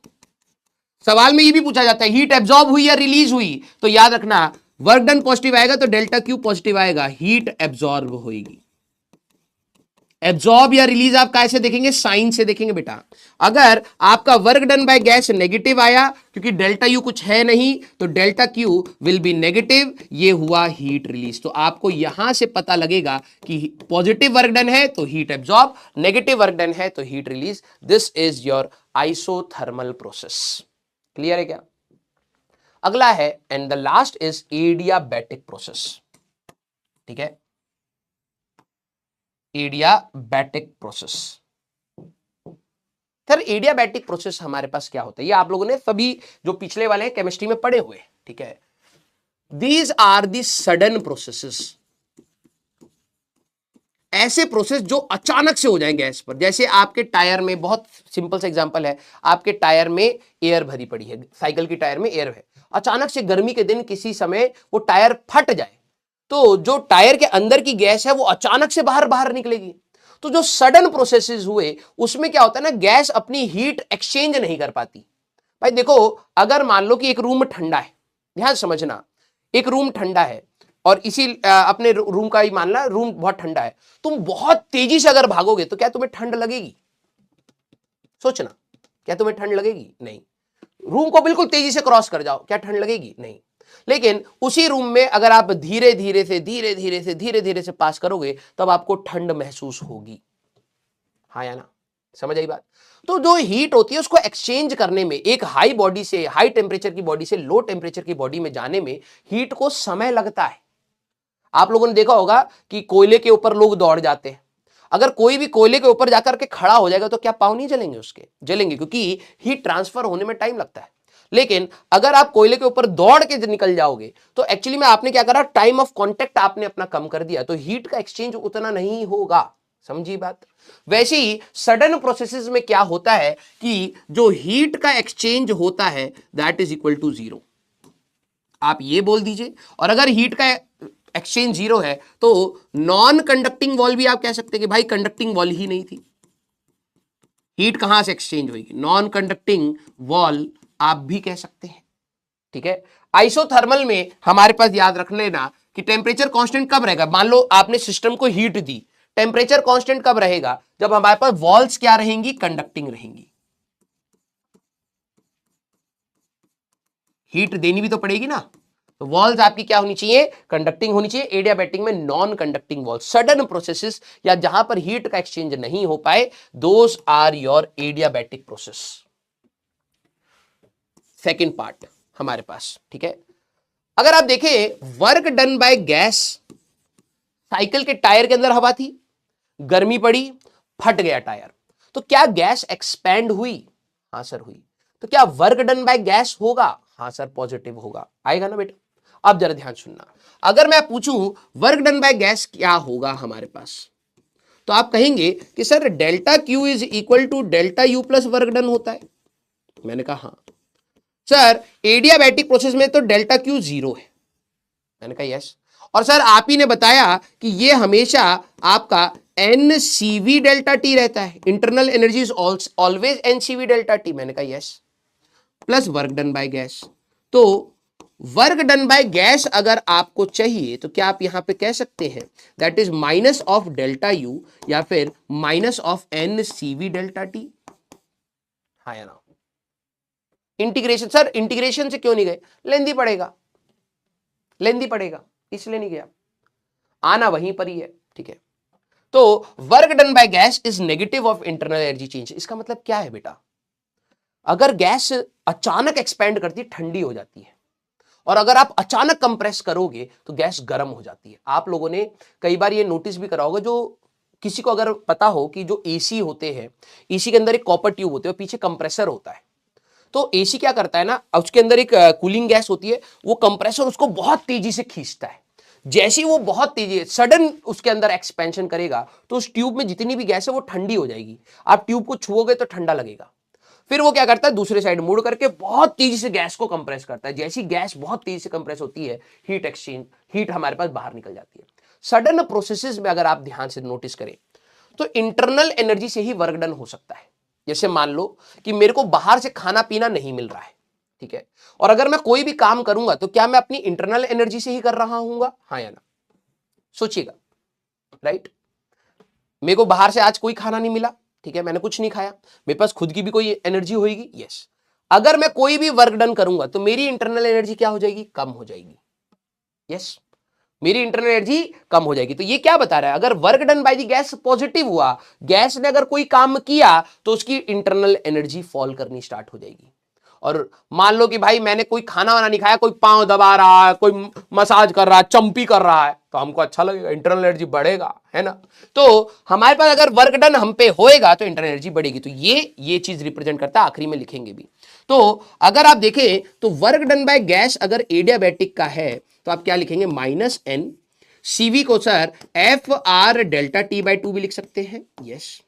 सवाल में ये भी पूछा जाता है हीट एब्जॉर्ब हुई या रिलीज हुई, तो याद रखना वर्क डन पॉजिटिव आएगा तो डेल्टा क्यू पॉजिटिव आएगा, हीट एब्जॉर्ब होगी। एब्जॉर्ब या रिलीज आप कैसे देखेंगे? साइन से देखेंगे बेटा। अगर आपका work done by gas negative आया, क्योंकि डेल्टा यू कुछ है नहीं, तो delta Q will B negative, ये हुआ हीट रिलीज। तो आपको यहां से पता लगेगा कि पॉजिटिव वर्क डन है तो heat absorb, negative work done है तो heat release. This is your isothermal process. Clear है क्या? अगला है and the last is adiabatic process. ठीक है, adiabatic process. Sir adiabatic process हमारे पास क्या होता है? ये आप लोगों ने सभी जो पिछले वाले हैं केमिस्ट्री में पढ़े हुए। ठीक है, these are the sudden processes, ऐसे प्रोसेस जो अचानक से हो जाए गैस पर, जैसे आपके टायर में, बहुत सिंपल सा एग्जांपल है, आपके टायर में एयर भरी पड़ी है, साइकिल की टायर में एयर है, अचानक से गर्मी के दिन किसी समय वो टायर फट जाए, तो जो टायर के अंदर की गैस है वो अचानक से बाहर बाहर निकलेगी। तो जो सडन प्रोसेसेस हुए उसमें क्या होता है ना, गैस अपनी हीट एक्सचेंज नहीं कर पाती। भाई देखो, अगर मान लो कि एक रूम ठंडा है, ध्यान समझना, एक रूम ठंडा है और इसी अपने रूम का ही मान ला, रूम बहुत ठंडा है, तुम बहुत तेजी से अगर भागोगे तो क्या तुम्हें ठंड लगेगी? सोचना, क्या तुम्हें ठंड लगेगी? नहीं। रूम को बिल्कुल तेजी से क्रॉस कर जाओ, क्या ठंड लगेगी? नहीं। लेकिन उसी रूम में अगर आप धीरे धीरे से पास करोगे तब आपको ठंड महसूस होगी, हाँ या ना? समझ आई बात? तो जो हीट होती है उसको एक्सचेंज करने में, एक हाई बॉडी से, हाई टेम्परेचर की बॉडी से लो टेम्परेचर की बॉडी में जाने में हीट को समय लगता है। आप लोगों ने देखा होगा कि कोयले के ऊपर लोग दौड़ जाते हैं, अगर कोई भी कोयले के ऊपर जाकर के खड़ा हो जाएगा तो क्या पांव नहीं जलेंगे उसके? जलेंगे, क्योंकि हीट ट्रांसफर होने में टाइम लगता है। लेकिन अगर आप कोयले के ऊपर दौड़ के निकल जाओगे तो एक्चुअली में आपने क्या करा, टाइम ऑफ कांटेक्ट आपने अपना कम कर दिया, तो हीट का एक्सचेंज उतना नहीं होगा। समझी बात? वैसे ही सडन प्रोसेसेस में क्या होता है कि जो हीट का एक्सचेंज होता है दैट इज इक्वल टू 0, आप ये बोल दीजिए। और अगर हीट का एक्सचेंज 0 है तो नॉन कंडक्टिंग वॉल भी आप कह सकते हैं कि भाई कंडक्टिंग वॉल ही नहीं थी, हीट कहां से एक्सचेंज होगी? नॉन कंडक्टिंग वॉल आप भी कह सकते हैं, ठीक है। आइसोथर्मल में हमारे पास याद रख लेना कि टेम्परेचर कांस्टेंट कब रहेगा, मान लो आपने सिस्टम को हीट दी, टेम्परेचर कांस्टेंट कब रहेगा? जब हमारे पास वॉल्स क्या रहेंगी? कंडक्टिंग रहेंगी। हीट देनी भी तो पड़ेगी ना, तो वॉल्स आपकी क्या होनी चाहिए? कंडक्टिंग होनी चाहिए। एडियाबैटिक में non conducting wall, sudden processes या जहां पर हीट का एक्सचेंज नहीं हो पाए, those are your adiabatic process. Second part हमारे पास, ठीक है। अगर आप देखें work done by gas, cycle के टायर के अंदर हवा थी, गर्मी पड़ी, फट गया टायर, तो क्या गैस एक्सपैंड हुई? हाँ सर हुई। तो क्या वर्क डन बाय गैस होगा? हाँ सर पॉजिटिव होगा। आएगा ना बेटा? अब जरा ध्यान सुनना, अगर मैं पूछूं वर्क डन बाय गैस क्या होगा हमारे पास, तो आप कहेंगे कि sir delta Q is equal to delta U plus work done होता है। मैंने कहा हाँ सर, एडियाबैटिक प्रोसेस में तो डेल्टा क्यू 0 है। मैंने कहा यस। और सर आप ही ने बताया कि ये हमेशा आपका एनसीवी डेल्टा टी रहता है, internal energy is always NCV delta T. मैंने कहा yes, plus work done by gas. तो वर्क डन बाय गैस अगर आपको चाहिए तो क्या आप यहां पे कह सकते हैं that is minus of delta U या फिर minus of NCV delta T, हाँ या ना? इंटीग्रेशन, सर इंटीग्रेशन से क्यों नहीं गए? लेंदी पड़ेगा, लेंदी पड़ेगा, इसलिए नहीं गया, आना वहीं पर ही है, ठीक है। तो work done by gas is negative of internal energy change. इसका मतलब क्या है बेटा? अगर गैस अचानक एक्सपैंड करती है, ठंडी हो जाती है, और अगर आप अचानक कंप्रेस करोगे तो गैस गर्म हो जाती है। आप लोगों ने कई बार ये नोटिस भी करा होगा, जो किसी को अगर पता हो कि जो एसी होते हैं, एसी के अंदर एक कॉपर ट्यूब होते है, पीछे कंप्रेसर होता है, तो एसी क्या करता है ना, उसके अंदर एक कूलिंग गैस होती है, वो कंप्रेसर उसको बहुत तेजी से खींचता है। जैसे ही वो बहुत तेजी सडन उसके अंदर एक्सपेंशन करेगा तो उस ट्यूब में जितनी भी गैस है वो ठंडी हो जाएगी। आप ट्यूब को छुओगे तो ठंडा लगेगा। फिर वो क्या करता है, दूसरे साइड मुड़ करके बहुत तेजी से गैस को कंप्रेस करता है। जैसी गैस बहुत तेजी से कंप्रेस होती है, हीट एक्सचेंज, हीट हमारे पास बाहर निकल जाती है। सडन प्रोसेसेस में अगर आप ध्यान से नोटिस करें तो इंटरनल एनर्जी से ही वर्क डन हो सकता है। जैसे मान लो कि मेरे को बाहर से खाना पीना नहीं मिल रहा है, ठीक है, और अगर मैं कोई भी काम करूंगा तो क्या मैं अपनी इंटरनल एनर्जी से ही कर रहा हूंगा? हाँ या ना? सोचिएगा, राइट। मेरे को बाहर से आज कोई खाना नहीं मिला, ठीक है, मैंने कुछ नहीं खाया, मेरे पास खुद की भी कोई एनर्जी होगी, यस। अगर मैं कोई भी वर्क डन करूंगा तो मेरी इंटरनल एनर्जी क्या हो जाएगी? कम हो जाएगी, यस, मेरी इंटरनल एनर्जी कम हो जाएगी। तो ये क्या बता रहा है, अगर work done by the gas positive हुआ, गैस ने अगर कोई काम किया तो उसकी इंटरनल एनर्जी फॉल करनी स्टार्ट हो जाएगी। और मान लो कि भाई मैंने कोई खाना वाना नहीं खाया, कोई पांव दबा रहा है, कोई मसाज कर रहा है, चंपी कर रहा है, तो हमको अच्छा लगेगा, इंटरनल एनर्जी बढ़ेगा, है ना? तो हमारे पास अगर वर्क डन हम पे होएगा तो इंटरनल एनर्जी बढ़ेगी। तो ये चीज रिप्रेजेंट करता है, आखिरी में लिखेंगे भी। तो अगर आप देखें तो वर्क डन बाय गैस अगर एडियाबैटिक का है तो आप क्या लिखेंगे? माइनस एन CV को sir F R delta T by two भी लिख सकते हैं, yes,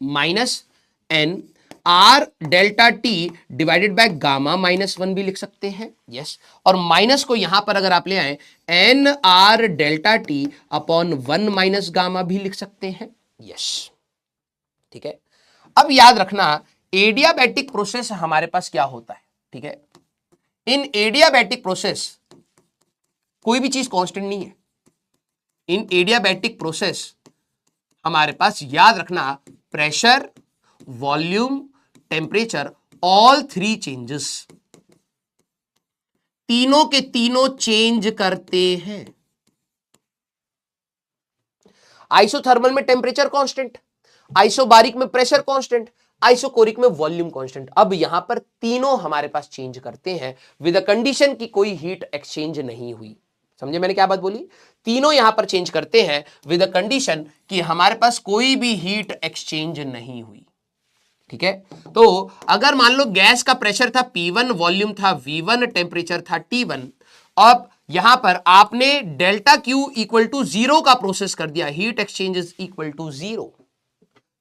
minus N R delta T divided by gamma minus one भी लिख सकते हैं, यस, और माइनस को यहां पर अगर आप ले आए N R delta T upon one minus gamma भी लिख सकते हैं, यस, ठीक है। अब याद रखना एडियाबैटिक प्रोसेस हमारे पास क्या होता है, ठीक है। इन एडियाबैटिक प्रोसेस कोई भी चीज कांस्टेंट नहीं है। इन एडियाबैटिक प्रोसेस हमारे पास याद रखना pressure, volume, temperature, all three changes, तीनों के तीनों चेंज करते हैं। आइसोथर्मल में टेम्परेचर कांस्टेंट, आइसोबारिक में प्रेशर कांस्टेंट, आइसोकोरिक में वॉल्यूम कांस्टेंट। अब यहां पर तीनों हमारे पास चेंज करते हैं विद अ कंडीशन की कोई हीट एक्सचेंज नहीं हुई। समझे मैंने क्या बात बोली? तीनों यहां पर चेंज करते हैं विद अ कंडीशन कि हमारे पास कोई भी हीट एक्सचेंज नहीं हुई, ठीक है। तो अगर मान लो गैस का प्रेशर था P1, वॉल्यूम था V1, टेम्परेचर था T1, अब यहां पर आपने delta Q equal to zero का प्रोसेस कर दिया, heat exchange is equal to zero,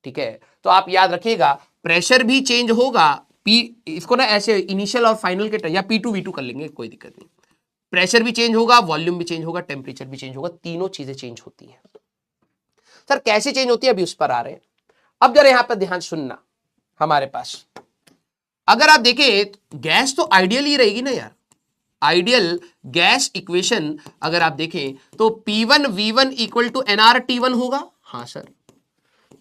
ठीक है। तो आप याद रखिएगा प्रेशर भी चेंज होगा, इसको ना ऐसे इनिशियल और फाइनल के या P2 V2 कर लेंगे, कोई दिक्कत नहीं। प्रेशर भी चेंज होगा, वॉल्यूम भी चेंज होगा, टेम्परेचर भी चेंज होगा, तीनों चीजें चेंज होती हैं। सर कैसे चेंज होती है अभी उस पर आ रहे हैं। अब जरा यहां पर ध्यान सुनना, हमारे पास अगर आप देखें गैस तो आइडियल ही रहेगी ना यार। आइडियल गैस इक्वेशन अगर आप देखें तो P1 V1 equal to NR T1 होगा, हाँ sir.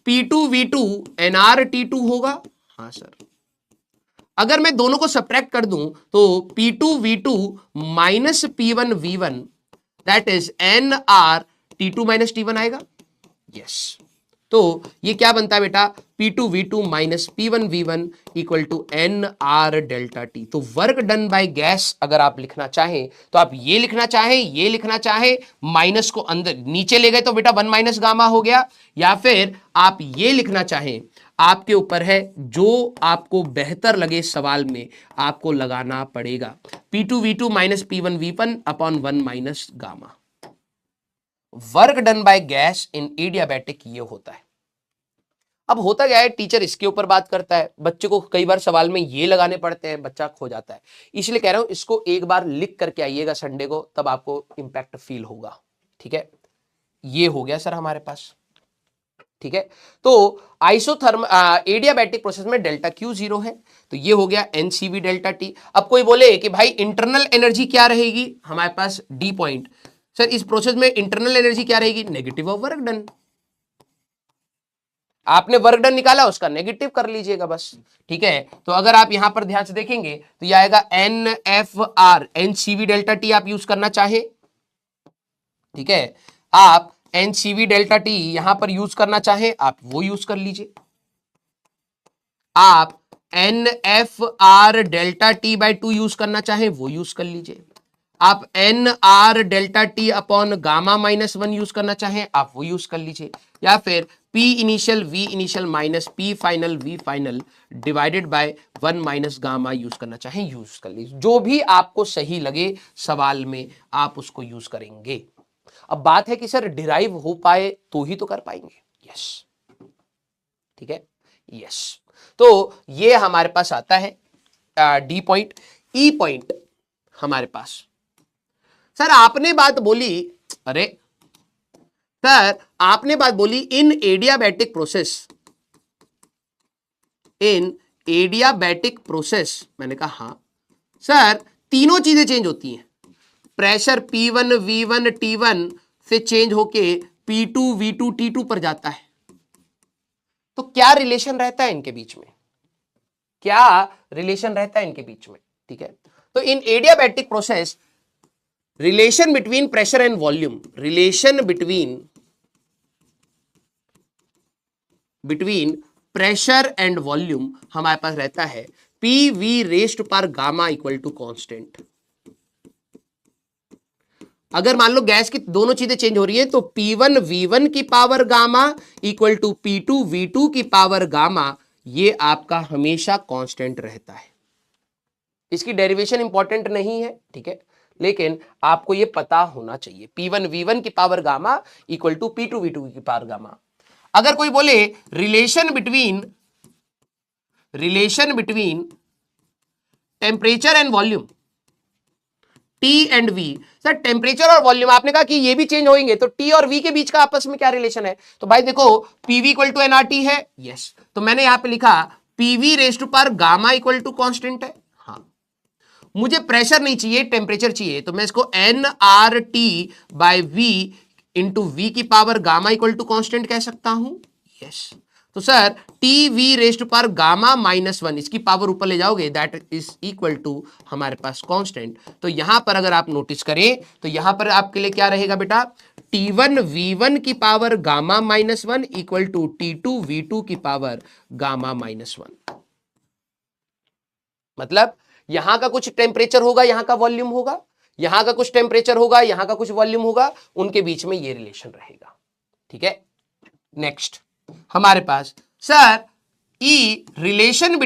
P2 V2 NR T2 होगा, हाँ सर। अगर मैं दोनों को सब्ट्रैक्ट कर दूं तो P2 V2 minus P1 V1 that is NR T2 minus T1 आएगा, यस। तो ये क्या बनता है बेटा, P2 V2 minus P1 V1 equal to NR delta T। तो वर्क डन बाय गैस अगर आप लिखना चाहें तो आप ये लिखना चाहें, ये लिखना चाहें, माइनस को अंदर नीचे ले गए तो बेटा वन माइनस गामा हो गया, या फिर आप ये लिखना चाहें, आपके ऊपर है, जो आपको बेहतर लगे सवाल में आपको लगाना पड़ेगा। P2 V2 minus P1 V1 upon one minus gamma. Work done by gas in adiabatic ये होता है। अब होता क्या है, टीचर इसके ऊपर बात करता है, बच्चे को कई बार सवाल में ये लगाने पड़ते हैं, बच्चा खो जाता है। इसलिए कह रहा हूं इसको एक बार लिख करके आइएगा संडे को, तब आपको इंपैक्ट फील होगा, ठीक है। ये हो गया सर हमारे पास, ठीक है। तो आइसोथर्म एडियाबैटिक प्रोसेस में डेल्टा Q जीरो है, तो ये हो गया NCV डेल्टा T। अब कोई बोले कि भाई इंटरनल एनर्जी क्या रहेगी हमारे पास, D पॉइंट। सर इस प्रोसेस में इंटरनल एनर्जी क्या रहेगी, नेगेटिव ऑफ वर्क डन। आपने वर्क डन निकाला, उसका नेगेटिव कर लीजिएगा बस, ठीक है। तो अगर आप यहां पर ध्यान से देखेंगे तो ये आएगा NFR, NCV डेल्टा T आप यूज करना चाहे, ठीक है। आप NCV डेल्टा T यहां पर यूज करना चाहे आप वो यूज कर लीजिए। आप NFR delta T by two use करना चाहे वो यूज कर लीजिए। आप NR delta T upon gamma minus one use करना चाहें आप वो यूज कर लीजिए, या फिर P initial V initial minus P final V final divided by one minus gamma use करना चाहें यूज कर लीजिए। जो भी आपको सही लगे सवाल में आप उसको यूज करेंगे। अब बात है कि सर डिराइव हो पाए तो ही तो कर पाएंगे, यस, ठीक है, यस। तो ये हमारे पास आता है D पॉइंट। E पॉइंट हमारे पास, सर आपने बात बोली, अरे सर आपने बात बोली इन एडियाबैटिक प्रोसेस, इन एडियाबैटिक प्रोसेस, मैंने कहा हां सर तीनों चीजें चेंज होती हैं। प्रेशर P1 V1 T1 से चेंज होके P2 V2 T2 पर जाता है। तो क्या रिलेशन रहता है इनके बीच में, क्या रिलेशन रहता है इनके बीच में, ठीक है। तो in adiabatic process relation between pressure and volume, relation between pressure and volume हमारे पास रहता है PV रेस्ट पर गामा इक्वल टू कांस्टेंट। अगर मान लो गैस की दोनों चीजें चेंज हो रही है तो P1 V1 की power gamma equal to P2 V2 की पावर गामा, ये आपका हमेशा कांस्टेंट रहता है। इसकी डेरिवेशन इंपॉर्टेंट नहीं है, ठीक है, लेकिन आपको ये पता होना चाहिए P1 V1 की power gamma equal to P2 V2 की पावर गामा। अगर कोई बोले relation between temperature and volume T and V, sir temperature और वॉल्यूम आपने कहा कि ये भी चेंज होंगे, तो T और V के बीच का आपस में क्या रिलेशन है? तो भाई देखो PV इक्वल टू nRT है, यस, तो मैंने यहां पे लिखा PV raise to power gamma equal to constant है। हाँ, मुझे प्रेशर नहीं चाहिए, टेम्परेचर चाहिए, तो मैं इसको nRT by V into V की power gamma equal to constant कह सकता हूं, यस। तो sir T V raise to power gamma -1, इसकी पावर ऊपर ले जाओगे, दैट इज इक्वल टू हमारे पास कांस्टेंट। तो यहां पर अगर आप नोटिस करें तो यहां पर आपके लिए क्या रहेगा बेटा, T1 V1 की power gamma -1 equal to T2 V2 की पावर गामा -1। मतलब यहां का कुछ टेम्परेचर होगा, यहां का वॉल्यूम होगा, यहां का कुछ टेम्परेचर होगा, यहां का कुछ वॉल्यूम होगा, उनके बीच में ये रिलेशन रहेगा। ठीक है, नेक्स्ट हमारे पास सर ई रिलेशन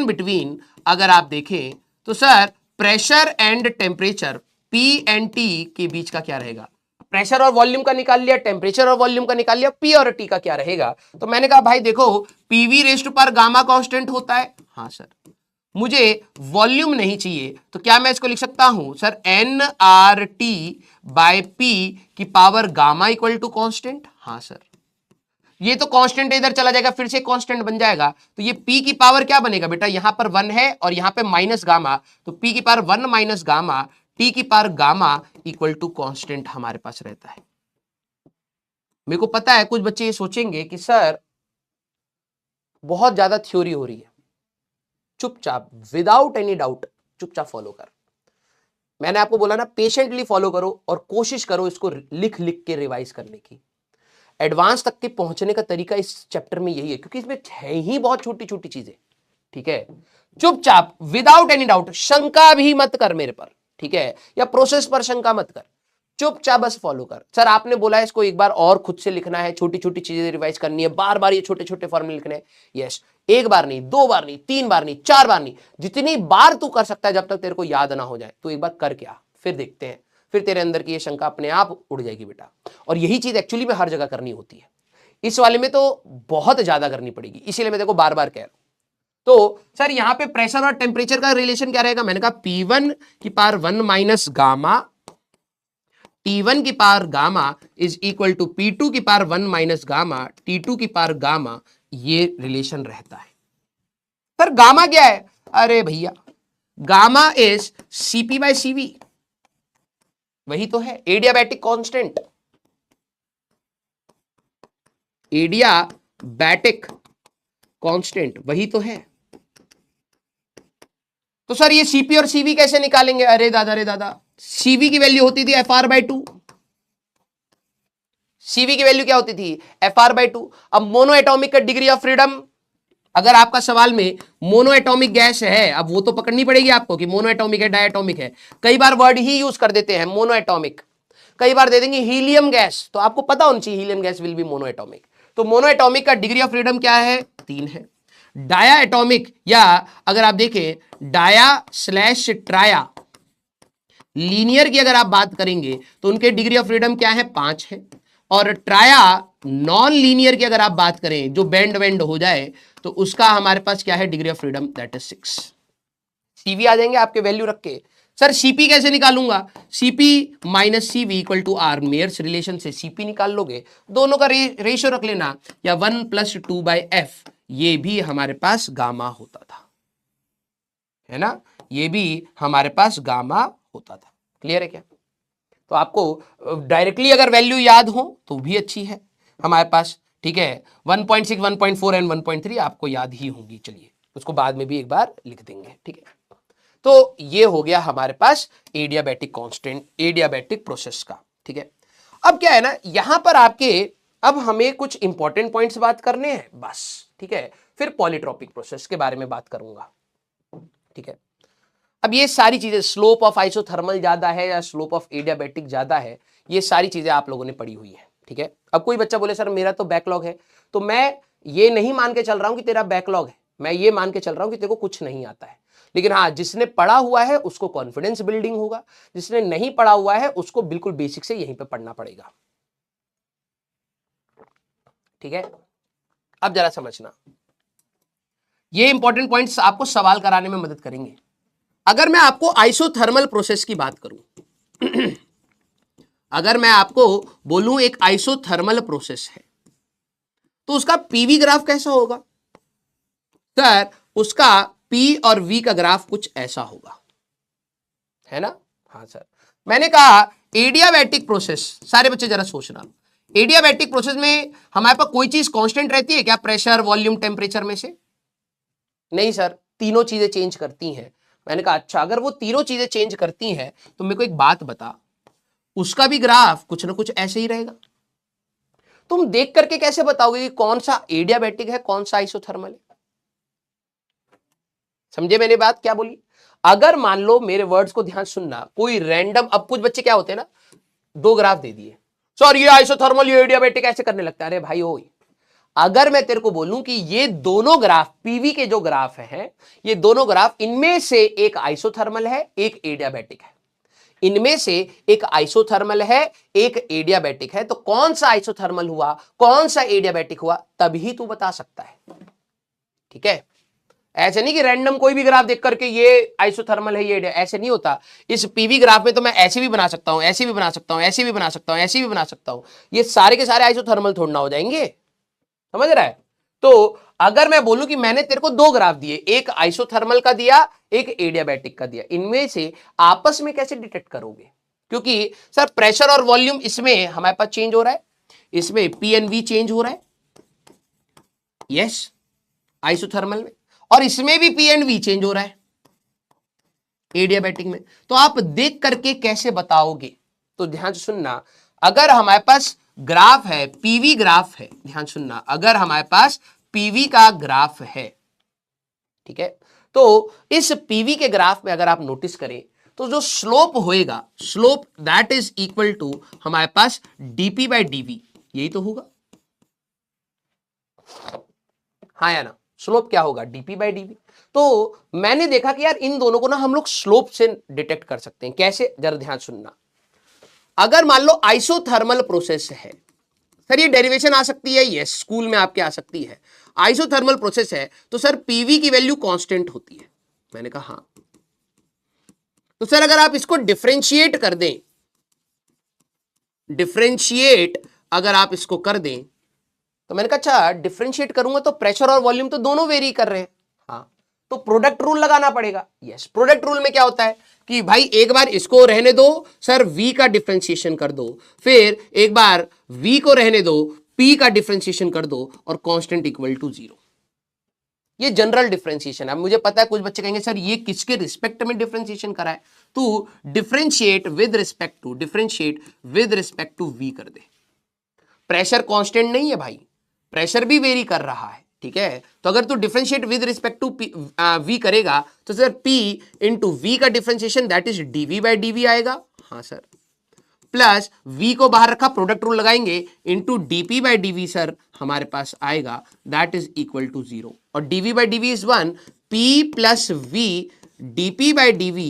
बिटवीन अगर आप देखें तो sir pressure and temperature P and T के बीच का क्या रहेगा? प्रेशर और वॉल्यूम का निकाल लिया, टेम्परेचर और वॉल्यूम का निकाल लिया, P और T का क्या रहेगा? तो मैंने कहा भाई देखो PV raise to power gamma constant होता है, हाँ सर, मुझे वॉल्यूम नहीं चाहिए, तो क्या मैं इसको लिख सकता हूं सर nRT बाय P की power gamma equal to constant, हाँ सर, ये तो कांस्टेंट इधर चला जाएगा, फिर से कांस्टेंट बन जाएगा, तो ये P की पावर क्या बनेगा बेटा, यहां पर 1 है और यहां पे माइनस गामा, तो P की पावर 1 माइनस गामा, T की power gamma equal to constant हमारे पास रहता है। मेरे को पता है कुछ बच्चे ये सोचेंगे कि सर बहुत ज्यादा थ्योरी हो रही है, चुपचाप विदाउट एनी डाउट चुपचाप फॉलो कर। मैंने आपको बोला ना पेशेंटली फॉलो करो और कोशिश करो इसको लिख लिख के रिवाइज करने की। एडवांस तक के पहुंचने का तरीका इस चैप्टर में यही है, क्योंकि इसमें है ही बहुत छोटी छोटी चीजें। ठीक है, चुपचाप विदाउट एनी डाउट, शंका भी मत कर मेरे पर, ठीक है, या प्रोसेस पर शंका मत कर, चुपचाप बस फॉलो कर। सर आपने बोला है इसको एक बार और खुद से लिखना है, छोटी छोटी चीजें रिवाइज करनी है, बार बार ये छोटे छोटे फॉर्मूले लिखने हैं, यस, एक बार नहीं, 2 बार नहीं, 3 बार नहीं, 4 बार नहीं, जितनी बार तू कर सकता है, जब तक तेरे को याद ना हो जाए तो एक बार कर क्या, फिर देखते हैं, फिर तेरे अंदर की ये शंका अपने आप उड़ जाएगी बेटा। और यही चीज एक्चुअली में हर जगह करनी होती है, इस वाले में तो बहुत ज्यादा करनी पड़ेगी, इसीलिए मैं देखो बार बार कह रहा हूं। तो सर यहां पे प्रेशर और टेम्परेचर का रिलेशन क्या रहेगा? मैंने कहा P1 की पावर 1 माइनस गामा, T1 की power gamma is equal to P2 की पावर 1 माइनस गामा, T2 की पावर गामा, ये रिलेशन रहता है। सर गामा क्या है? अरे भैया gamma is Cp by Cv, वही तो है एडियाबैटिक कांस्टेंट, एडियाबैटिक कांस्टेंट वही तो है। तो सर ये Cp और Cv कैसे निकालेंगे? अरे दादा, Cv की वैल्यू होती थी Fr/2, Cv की वैल्यू क्या होती थी? Fr/2। अब मोनो एटॉमिक का डिग्री ऑफ फ्रीडम, अगर आपका सवाल में मोनो एटॉमिक गैस है, अब वो तो पकड़नी पड़ेगी आपको कि मोनो एटॉमिक है डायटोमिक है, कई बार वर्ड ही यूज कर देते हैं मोनो एटॉमिक, कई बार दे देंगे हीलियम गैस, तो आपको पता होना चाहिए helium gas will be mono atomic. तो मोनो एटॉमिक का डिग्री ऑफ फ्रीडम क्या है? 3 है। डाया एटॉमिक, या अगर आप देखें डाया स्लैश ट्राया लीनियर की अगर आप बात करेंगे तो उनके डिग्री ऑफ फ्रीडम क्या है? 5 है। और ट्राया नॉन लीनियर की अगर आप बात करें, जो बेंड वेंड हो जाए, तो उसका हमारे पास क्या है degree of freedom? That is 6। Cv आ जाएंगे आपके वैल्यू रख के। सर Cp कैसे निकालूंगा? Cp minus Cv equal to R, Mayer's relation से Cp निकाल लोगे, दोनों का रेशियो रख लेना, या 1 + 2/f, ये भी हमारे पास गामा होता था, है ना, ये भी हमारे पास गामा होता था। क्लियर है क्या? तो आपको डायरेक्टली अगर वैल्यू याद हो तो भी अच्छी है हमारे पास, ठीक है, 1.6, 1.4 एंड 1.3 आपको याद ही होंगी, चलिए उसको बाद में भी एक बार लिख देंगे, ठीक है। तो ये हो गया हमारे पास एडियाबैटिक कांस्टेंट, एडियाबैटिक प्रोसेस का, ठीक है। अब क्या है ना, यहां पर आपके अब हमें कुछ इंपॉर्टेंट पॉइंट्स बात करने हैं बस, ठीक है, फिर पॉलीट्रॉपिक प्रोसेस के बारे में बात करूंगा, ठीक है। अब ये सारी चीजें, स्लोप ऑफ आइसोथर्मल ज्यादा है या स्लोप ऑफ एडियाबैटिक ज्यादा है, ये सारी चीजें आप लोगों ने पढ़ी हुई है, ठीक है। अब कोई बच्चा बोले सर मेरा तो बैकलॉग है, तो मैं ये नहीं मान के चल रहा हूं कि तेरा बैकलॉग है, मैं ये मान के चल रहा हूं कि तेरे को कुछ नहीं आता है, लेकिन हाँ, जिसने पढ़ा हुआ है उसको कॉन्फिडेंस बिल्डिंग होगा, जिसने नहीं पढ़ा हुआ है उसको बिल्कुल बेसिक से यहीं पे पढ़ना पड़ेगा। ठीक है, अब जरा समझना, ये इंपॉर्टेंट पॉइंट्स आपको सवाल कराने में मदद करेंगे। अगर मैं आपको आइसोथर्मल प्रोसेस की बात करूं अगर मैं आपको बोलूं एक आइसोथर्मल प्रोसेस है, तो उसका पीवी ग्राफ कैसा होगा? सर, उसका पी और वी का ग्राफ कुछ ऐसा होगा, है ना? हाँ सर, मैंने कहा एडियाबैटिक प्रोसेस, सारे बच्चे जरा सोचना, एडियाबैटिक प्रोसेस में हमारे पास कोई चीज कांस्टेंट रहती है क्या? प्रेशर, वॉल्यूम, टेम्परेचर में से? नहीं सर, तीनों चीजें चेंज करती हैं। मैंने कहा अच्छा, अगर वो तीनों चीजें चेंज करती हैं तो मेरे को एक बात बता, उसका भी ग्राफ कुछ ना कुछ ऐसे ही रहेगा। तुम देख करके कैसे बताओगे कि कौन सा एडियाबैटिक है, कौन सा आइसोथर्मल है? समझे मैंने बात क्या बोली? अगर मान लो, मेरे वर्ड्स को ध्यान सुनना, कोई रैंडम, अब कुछ बच्चे क्या होते हैं ना, दो ग्राफ दे दिए, सर ये आइसोथर्मल, ये एडियाबैटिक, ऐसे करने लगता है। अरे भाई ओ, अगर मैं तेरे को बोलूं कि ये दोनों ग्राफ, पीवी के जो ग्राफ हैं, ये दोनों ग्राफ, इनमें से एक आइसोथर्मल है, एक एडियाबैटिक है, इनमें से एक आइसोथर्मल है, एक एडियाबैटिक है, तो कौन सा आइसोथर्मल हुआ, कौन सा एडियाबैटिक हुआ, तभी तू बता सकता है। ठीक है, ऐसे नहीं कि रैंडम कोई भी ग्राफ देख करके ये आइसोथर्मल है, ये ऐसे नहीं होता। इस पीवी ग्राफ में तो मैं ऐसे भी बना सकता हूं, ऐसे भी बना सकता हूं, ऐसे भी बना सकता हूं, ऐसे भी बना सकता हूं, ये सारे के सारे आइसोथर्मल थोड़ा ना हो जाएंगे, समझ रहा है? तो अगर मैं बोलूं कि मैंने तेरे को दो ग्राफ दिए, एक आइसोथर्मल का दिया, एक एडियाबैटिक का दिया, इनमें से आपस में कैसे डिटेक्ट करोगे? क्योंकि सर प्रेशर और वॉल्यूम इसमें हमारे पास चेंज हो रहा है, इसमें पी एंड वी चेंज हो रहा है, यस, आइसोथर्मल में, और इसमें भी पी एंड वी चेंज हो रहा है एडियाबैटिक में। तो आप देख करके कैसे बताओगे? तो ध्यान से सुनना, अगर हमारे पास ग्राफ है, पीवी ग्राफ है, ध्यान सुनना, अगर हमारे पास पीवी का ग्राफ है, ठीक है, तो इस पीवी के ग्राफ में अगर आप नोटिस करें तो जो स्लोप होएगा, slope that is equal to हमारे पास डीपी बाय डीवी, यही तो होगा, हाँ या ना? स्लोप क्या होगा? DP by dV. तो मैंने देखा कि यार इन दोनों को ना हम लोग स्लोप से डिटेक्ट कर सकते हैं। कैसे? जरा ध्यान सुनना, अगर मान लो आइसोथर्मल प्रोसेस है, सर ये डेरिवेशन आ सकती है, यस, स्कूल में आपके आ सकती है, आइसोथर्मल प्रोसेस है तो सर पीवी की वैल्यू कांस्टेंट होती है। मैंने कहा हाँ, तो सर अगर आप इसको डिफरेंशिएट कर दें, डिफरेंशिएट अगर आप इसको कर दें, तो मैंने कहा अच्छा डिफरेंशिएट करूंगा तो प्रेशर और वॉल्यूम तो दोनों वेरी कर रहे हैं, हाँ, तो प्रोडक्ट रूल लगाना पड़ेगा। यस, प्रोडक्ट रूल में क्या होता है कि भाई एक बार इसको रहने दो सर, v का डिफरेंशिएशन कर दो, फिर एक बार v को रहने दो, p का डिफरेंशिएशन कर दो, और कांस्टेंट इक्वल टू 0। ये जनरल डिफरेंशिएशन है। मुझे पता है कुछ बच्चे कहेंगे सर ये किसके रिस्पेक्ट में डिफरेंशिएशन करा है? तू differentiate with respect to, differentiate with respect to v कर दे। प्रेशर कांस्टेंट नहीं है भाई, प्रेशर भी वेरी कर रहा है, ठीक है, तो अगर तू differentiate with respect to v करेगा तो सर p इंटू वी का differentiation that is dv by dv आएगा, हाँ सर, प्लस v को बाहर रखा, प्रोडक्ट रूल लगाएंगे, into dp by dv sir हमारे पास आएगा दैट इज इक्वल टू 0, और dv by dv is 1, p plus v dp by dv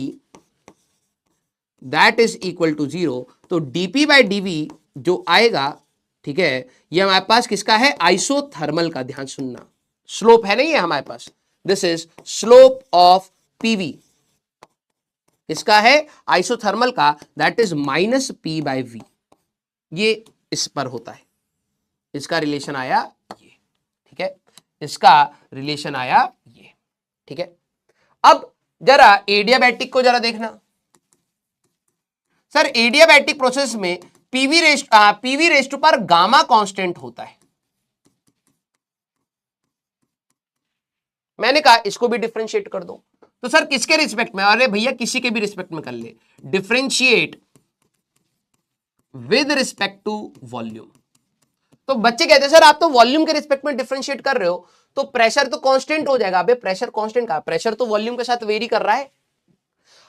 that is equal to 0। तो dp बाय dv जो आएगा, ठीक है, ये हमारे पास किसका है? आइसोथर्मल का। ध्यान सुनना, स्लोप है नहीं है हमारे पास, this is slope of PV, इसका है आइसोथर्मल का, that is minus P by V, ये इस पर होता है, इसका रिलेशन आया ये, ठीक है, इसका रिलेशन आया ये, ठीक है। अब जरा एडियाबैटिक को जरा देखना, सर एडियाबैटिक प्रोसेस में पीवी रेस्ट पर गामा कांस्टेंट होता है। मैंने कहा इसको भी डिफरेंशिएट कर दो, तो सर किसके रिस्पेक्ट में? अरे भैया किसी के भी रिस्पेक्ट में कर ले, differentiate with respect to volume. तो बच्चे कहते हैं सर आप तो वॉल्यूम के रिस्पेक्ट में डिफरेंशिएट कर रहे हो तो प्रेशर तो कांस्टेंट हो जाएगा। अबे प्रेशर कांस्टेंट का, प्रेशर तो वॉल्यूम के साथ वेरी कर रहा है।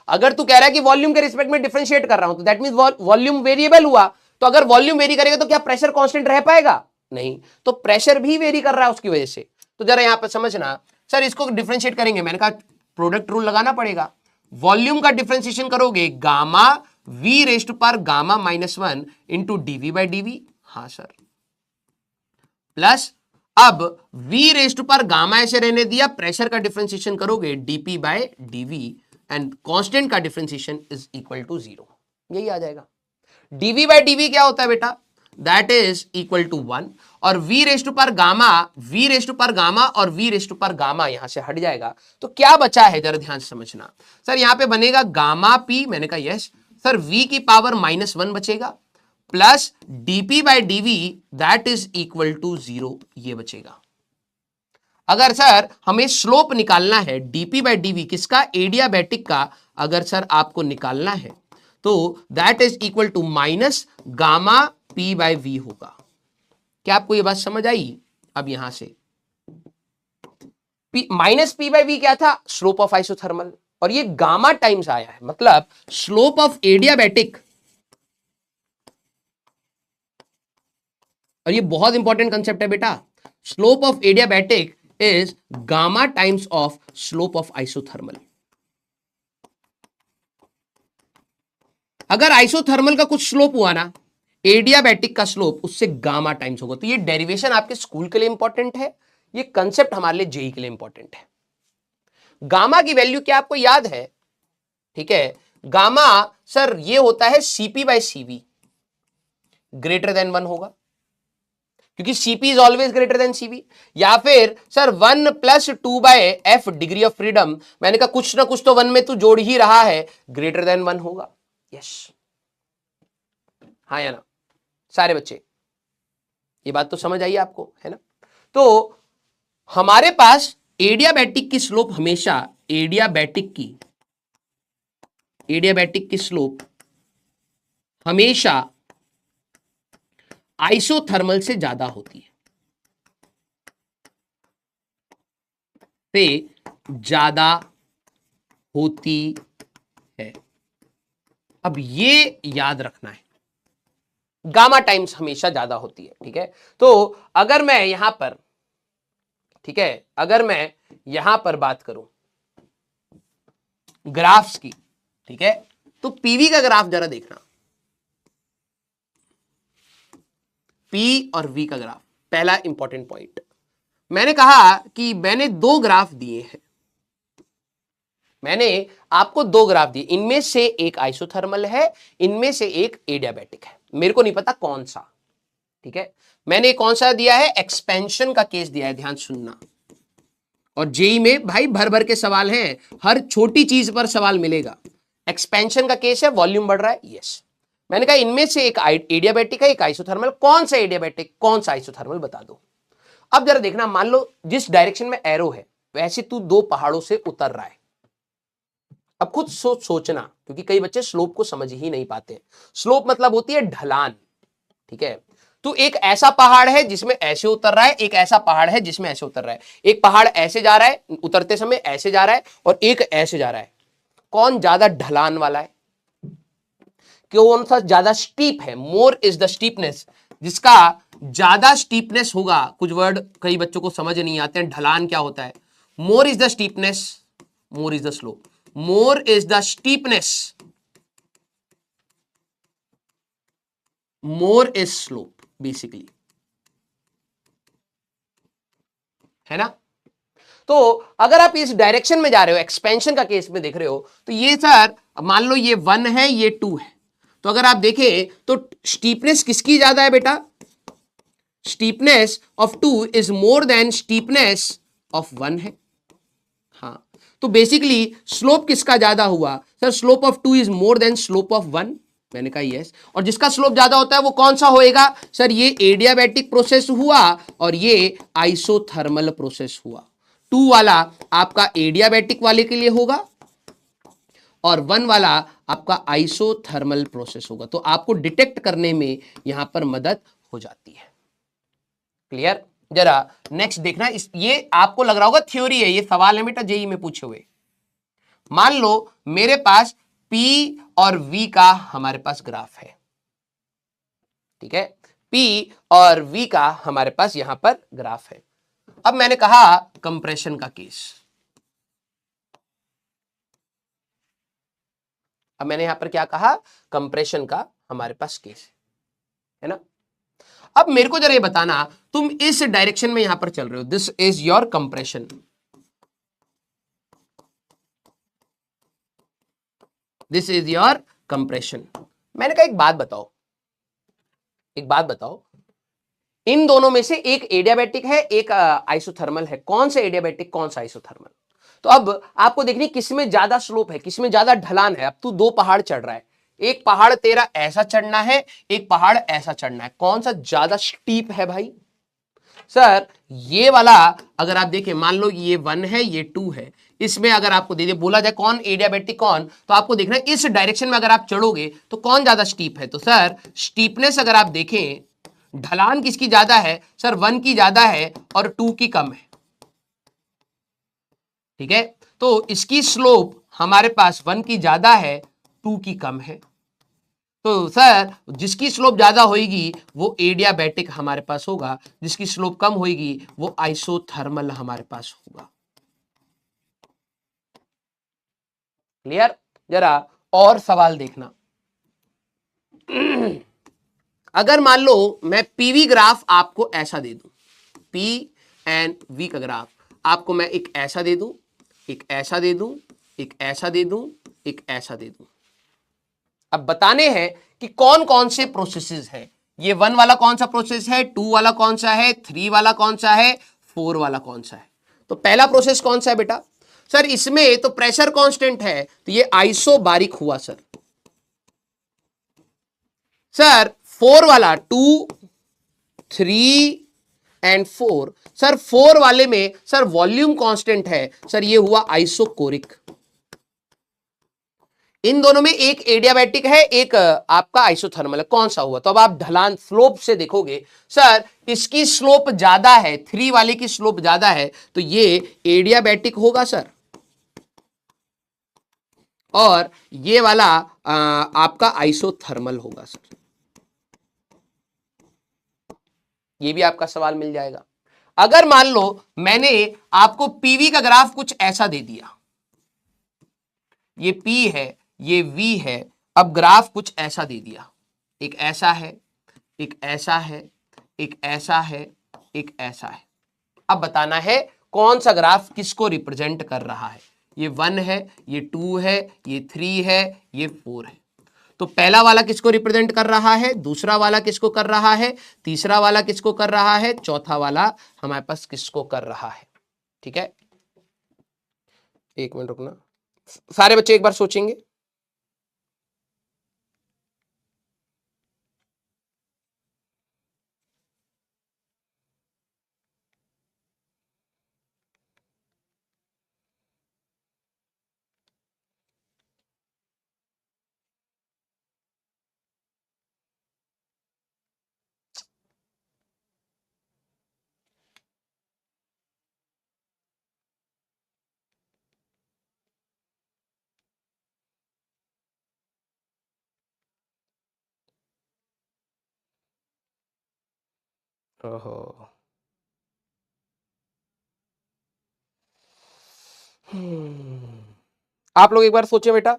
अगर तू कह रहा है कि वॉल्यूम के रिस्पेक्ट में डिफरेंशिएट कर रहा हूं तो दैट मींस वॉल्यूम वेरिएबल हुआ, तो अगर वॉल्यूम वेरी करेगा तो क्या प्रेशर कांस्टेंट रह पाएगा? नहीं, तो प्रेशर भी वेरी कर रहा है उसकी वजह से। तो जरा यहां पर समझना, सर इसको डिफरेंशिएट करेंगे, मैंने कहा प्रोडक्ट रूल लगाना पड़ेगा। वॉल्यूम का डिफरेंशिएशन करोगे gamma V raise to power gamma -1 into dV by dV, हाँ सर, प्लस अब v raise to power gamma ऐसे रहने दिया, प्रेशर का डिफरेंशिएशन करोगे dp by dv and constant का डिफरेंशिएशन इज इक्वल टू 0, यही आ जाएगा। dv बाय dv क्या होता है बेटा, दैट इज इक्वल टू 1 और v raise to power gamma, v raise to power gamma और v raise to power gamma यहां से हट जाएगा, तो क्या बचा है जरा ध्यान से समझना। सर यहां पे बनेगा गामा p, मैंने कहा यस सर, v की पावर -1 बचेगा plus dp by dv that is equal to 0, ये बचेगा। अगर सर हमें स्लोप निकालना है dp बाई dv किसका, एडियाबैटिक का, अगर सर आपको निकालना है तो that is equal to minus gamma p by v होगा। क्या आपको ये बात समझ आई? अब यहां से माइनस p बाई v क्या था, स्लोप ऑफ आइसोथर्मल, और ये गामा टाइम्स आया है, मतलब स्लोप ऑफ एडियाबैटिक, और ये बहुत इंपॉर्टेंट कंसेप्ट है बेटा, slope of adiabatic is gamma times of slope of isothermal. अगर आइसोथर्मल का कुछ स्लोप हुआ ना, एडियाबैटिक का स्लोप उससे गामा टाइम्स होगा। तो ये डेरिवेशन आपके स्कूल के लिए इंपॉर्टेंट है, ये कंसेप्ट हमारे लिए जेई के लिए इंपॉर्टेंट है। गामा की वैल्यू क्या आपको याद है? ठीक है, गामा सर ये होता है CP by CV, greater than 1 होगा, क्योंकि CP is always greater than CV, या फिर sir 1 plus 2 by F degree of freedom, मैंने कहा कुछ ना कुछ तो 1 में तू जोड़ ही रहा है, ग्रेटर देन 1 होगा। यस, हाँ या ना सारे बच्चे, ये बात तो समझ आई आपको, है ना? तो हमारे पास एडियाबैटिक की स्लोप हमेशा, एडियाबैटिक की स्लोप हमेशा आइसोथर्मल से ज्यादा होती है, ज्यादा होती है। अब ये याद रखना है, गामा टाइम्स हमेशा ज्यादा होती है, ठीक है? तो अगर मैं यहां पर, ठीक है, अगर मैं यहां पर बात करूं ग्राफ्स की, ठीक है, तो पीवी का ग्राफ जरा देखना, पी और वी का ग्राफ, पहला इंपॉर्टेंट पॉइंट, मैंने कहा कि मैंने 2 ग्राफ दिए हैं, मैंने आपको 2 ग्राफ दिए, इनमें से एक आइसोथर्मल है, इनमें से एक एडियाबैटिक है, मेरे को नहीं पता कौन सा, ठीक है? मैंने कौन सा दिया है, एक्सपेंशन का केस दिया है, ध्यान सुनना। और जेई में भाई भर भर के सवाल हैं, हर छोटी चीज पर सवाल मिलेगा। एक्सपेंशन का केस है, वॉल्यूम बढ़ रहा है, यस। मैंने कहा इनमें से एक एडियाबैटिक है, एक आइसोथर्मल, कौन सा एडियाबैटिक कौन सा आइसोथर्मल बता दो। अब जरा देखना, मान लो जिस डायरेक्शन में एरो है वैसे तू 2 पहाड़ों से उतर रहा है। अब खुद सोचना, क्योंकि कई बच्चे स्लोप को समझ ही नहीं पाते। स्लोप मतलब होती है ढलान, ठीक है? तो एक ऐसा पहाड़ है जिसमें ऐसे उतर रहा है, एक ऐसा पहाड़ है जिसमें ऐसे उतर रहा है। एक पहाड़ ऐसे जा रहा है उतरते समय, ऐसे जा रहा है, और एक ऐसे जा रहा है। कौन ज्यादा ढलान वाला है, कौन सा ज्यादा स्टीप है? मोर इज द स्टीपनेस, जिसका ज्यादा स्टीपनेस होगा। कुछ वर्ड कई बच्चों को समझ नहीं आते हैं, ढलान क्या होता है? More is the steepness, more is the slope, more is the steepness, more is slope basically, है ना? तो अगर आप इस डायरेक्शन में जा रहे हो, एक्सपेंशन का केस में देख रहे हो, तो ये सर मान लो ये 1 है, ये 2 है, तो अगर आप देखें तो स्टीपनेस किसकी ज्यादा है बेटा? Steepness of 2 is more than steepness of 1 है। हाँ, तो बेसिकली स्लोप किसका ज्यादा हुआ? Sir slope of 2 is more than slope of 1, मैंने कहा यस। और जिसका स्लोप ज्यादा होता है वो कौन सा होएगा? सर ये एडियाबैटिक प्रोसेस हुआ और ये आइसोथर्मल प्रोसेस हुआ। 2 वाला आपका एडियाबैटिक वाले के लिए होगा और 1 वाला आपका आइसोथर्मल प्रोसेस होगा। तो आपको डिटेक्ट करने में यहां पर मदद हो जाती है। क्लियर? जरा नेक्स्ट देखना, ये आपको लग रहा होगा थ्योरी है, ये सवाल है बेटा जेई में पूछे हुए। मान लो मेरे पास P और V का हमारे पास ग्राफ है, ठीक है? P और V का हमारे पास यहां पर ग्राफ है। अब मैंने कहा कंप्रेशन का केस, अब मैंने यहां पर क्या कहा, कंप्रेशन का हमारे पास केस है ना। अब मेरे को जरा ये बताना, तुम इस डायरेक्शन में यहां पर चल रहे हो, this is your compression, this is your compression. मैंने कहा एक बात बताओ, एक बात बताओ, इन दोनों में से एक एडियाबैटिक है, एक आइसोथर्मल है, कौन सा एडियाबैटिक कौन सा आइसोथर्मल? तो अब आपको देखनी किसमें ज्यादा स्लोप है, किसमें ज्यादा ढलान है। अब तू दो पहाड़ चढ़ रहा है, एक पहाड़ तेरा ऐसा चढ़ना है, एक पहाड़ ऐसा चढ़ना है, कौन सा ज्यादा स्टीप है भाई? सर ये वाला अगर आप देखें, मान लो ये 1 है, ये 2 है, इसमें अगर आपको दे दे बोला जाए कौन एडियाबैटिक कौन, तो आपको देखना है इस डायरेक्शन में अगर आप चढ़ोगे तो कौन ज्यादा स्टीप है। तो सर स्टीपनेस अगर आप देखें, ढलान किसकी ज्यादा है सर, 1 की ज्यादा है और 2 की कम है, ठीक है। तो इसकी स्लोप हमारे पास 1 की ज्यादा है, 2 की कम है। तो सर जिसकी स्लोप ज्यादा होगी वो एडियाबैटिक हमारे पास होगा, जिसकी स्लोप कम होगी वो आइसोथर्मल हमारे पास होगा। क्लियर? जरा और सवाल देखना। अगर मान लो मैं पीवी ग्राफ आपको ऐसा दे दूं, पी एंड वी का ग्राफ आपको मैं एक ऐसा दे दूं, एक ऐसा दे दूं, एक ऐसा दे दूं, एक ऐसा दे दूं। अब बताने हैं कि कौन कौन से प्रोसेसेस है, ये 1 वाला कौन सा प्रोसेस है, 2 वाला कौन सा है, 3 वाला कौन सा है, 4 वाला कौन सा है। तो पहला प्रोसेस कौन सा है बेटा? सर इसमें तो प्रेशर कांस्टेंट है, तो ये आइसोबारिक हुआ सर। सर 4 वाला 2, 3 एंड 4, सर 4 वाले में सर वॉल्यूम कांस्टेंट है, सर ये हुआ आइसोकोरिक। इन दोनों में एक एडियाबैटिक है, एक आपका आइसोथर्मल है, कौन सा हुआ? तो अब आप ढलान स्लोप से देखोगे, सर इसकी स्लोप ज्यादा है, 3 वाले की स्लोप ज्यादा है, तो ये एडियाबैटिक होगा सर। और ये वाला आपका आइसोथर्मल होगा सर। ये भी आपका सवाल मिल जाएगा। अगर मान लो मैंने आपको पीवी का ग्राफ कुछ ऐसा दे दिया, ये पी है, ये वी है, अब ग्राफ कुछ ऐसा दे दिया, एक ऐसा है, एक ऐसा है, एक ऐसा है, एक ऐसा है। अब बताना है कौन सा ग्राफ किसको रिप्रेजेंट कर रहा है। ये 1 है, ये 2 है, ये 3 है, ये 4 है। तो पहला वाला किसको रिप्रेजेंट कर रहा है, दूसरा वाला किसको कर रहा है, तीसरा वाला किसको कर रहा है, चौथा वाला हमारे पास किसको कर रहा है। ठीक है, एक मिनट रुकना, सारे बच्चे एक बार सोचेंगे। ओहो, आप लोग एक बार सोचे बेटा।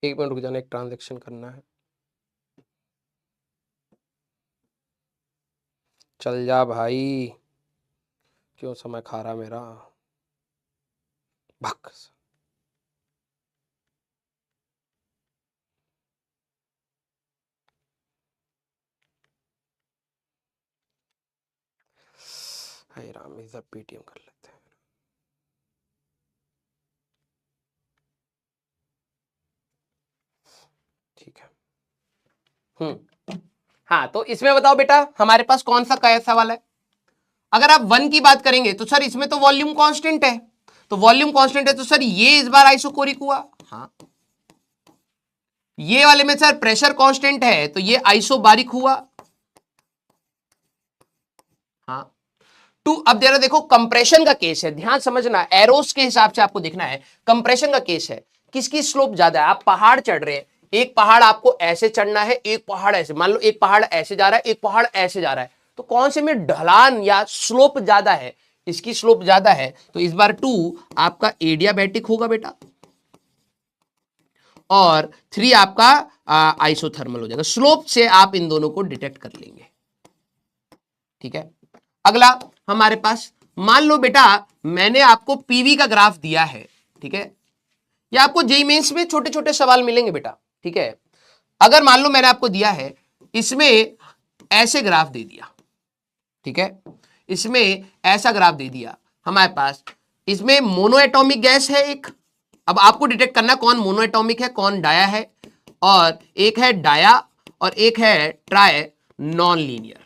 एक मिनट रुक जाना, एक ट्रांजैक्शन करना है। चल जा भाई, क्यों समय खा रहा मेरा, भक। हाय राम, इधर पेटीएम कर लेते हैं। ठीक है। हाँ, तो इसमें बताओ बेटा हमारे पास कौन सा कैसा वाला है। अगर आप 1 की बात करेंगे तो सर इसमें तो वॉल्यूम कांस्टेंट है, तो वॉल्यूम कांस्टेंट है तो सर ये इस बार आइसोकोरिक हुआ। हाँ, ये वाले में सर प्रेशर कांस्टेंट है तो ये आइसोबारिक हुआ। हाँ, टू। अब जरा देखो कंप्रेशन का केस है, ध्यान समझना, एरोस के हिसाब से आपको देखना है। कंप्रेशन का केस है, किसकी स्लोप ज्यादा है। आप पहाड़ चढ़ रहे हैं, एक पहाड़ आपको ऐसे चढ़ना है, एक पहाड़ ऐसे, मान लो एक पहाड़ ऐसे जा रहा है, एक पहाड़ ऐसे जा रहा है, तो कौन से में ढलान या स्लोप ज्यादा है? इसकी स्लोप ज्यादा है, तो इस बार 2 आपका एडियाबैटिक होगा बेटा, और 3 आपका आइसोथर्मल हो जाएगा। स्लोप से आप इन दोनों को डिटेक्ट कर लेंगे। ठीक है, अगला हमारे पास, मान लो बेटा मैंने आपको पीवी का ग्राफ दिया है, ठीक है, या आपको जेईई मेंस में छोटे छोटे सवाल मिलेंगे बेटा, ठीक है। अगर मान लो मैंने आपको दिया है, इसमें ऐसे ग्राफ दे दिया, ठीक है, इसमें ऐसा ग्राफ दे दिया हमारे पास, इसमें मोनोएटॉमिक गैस है एक, अब आपको डिटेक्ट करना कौन मोनोएटॉमिक है कौन डाया है, और एक है डाया और एक है ट्राई नॉन लीनियर।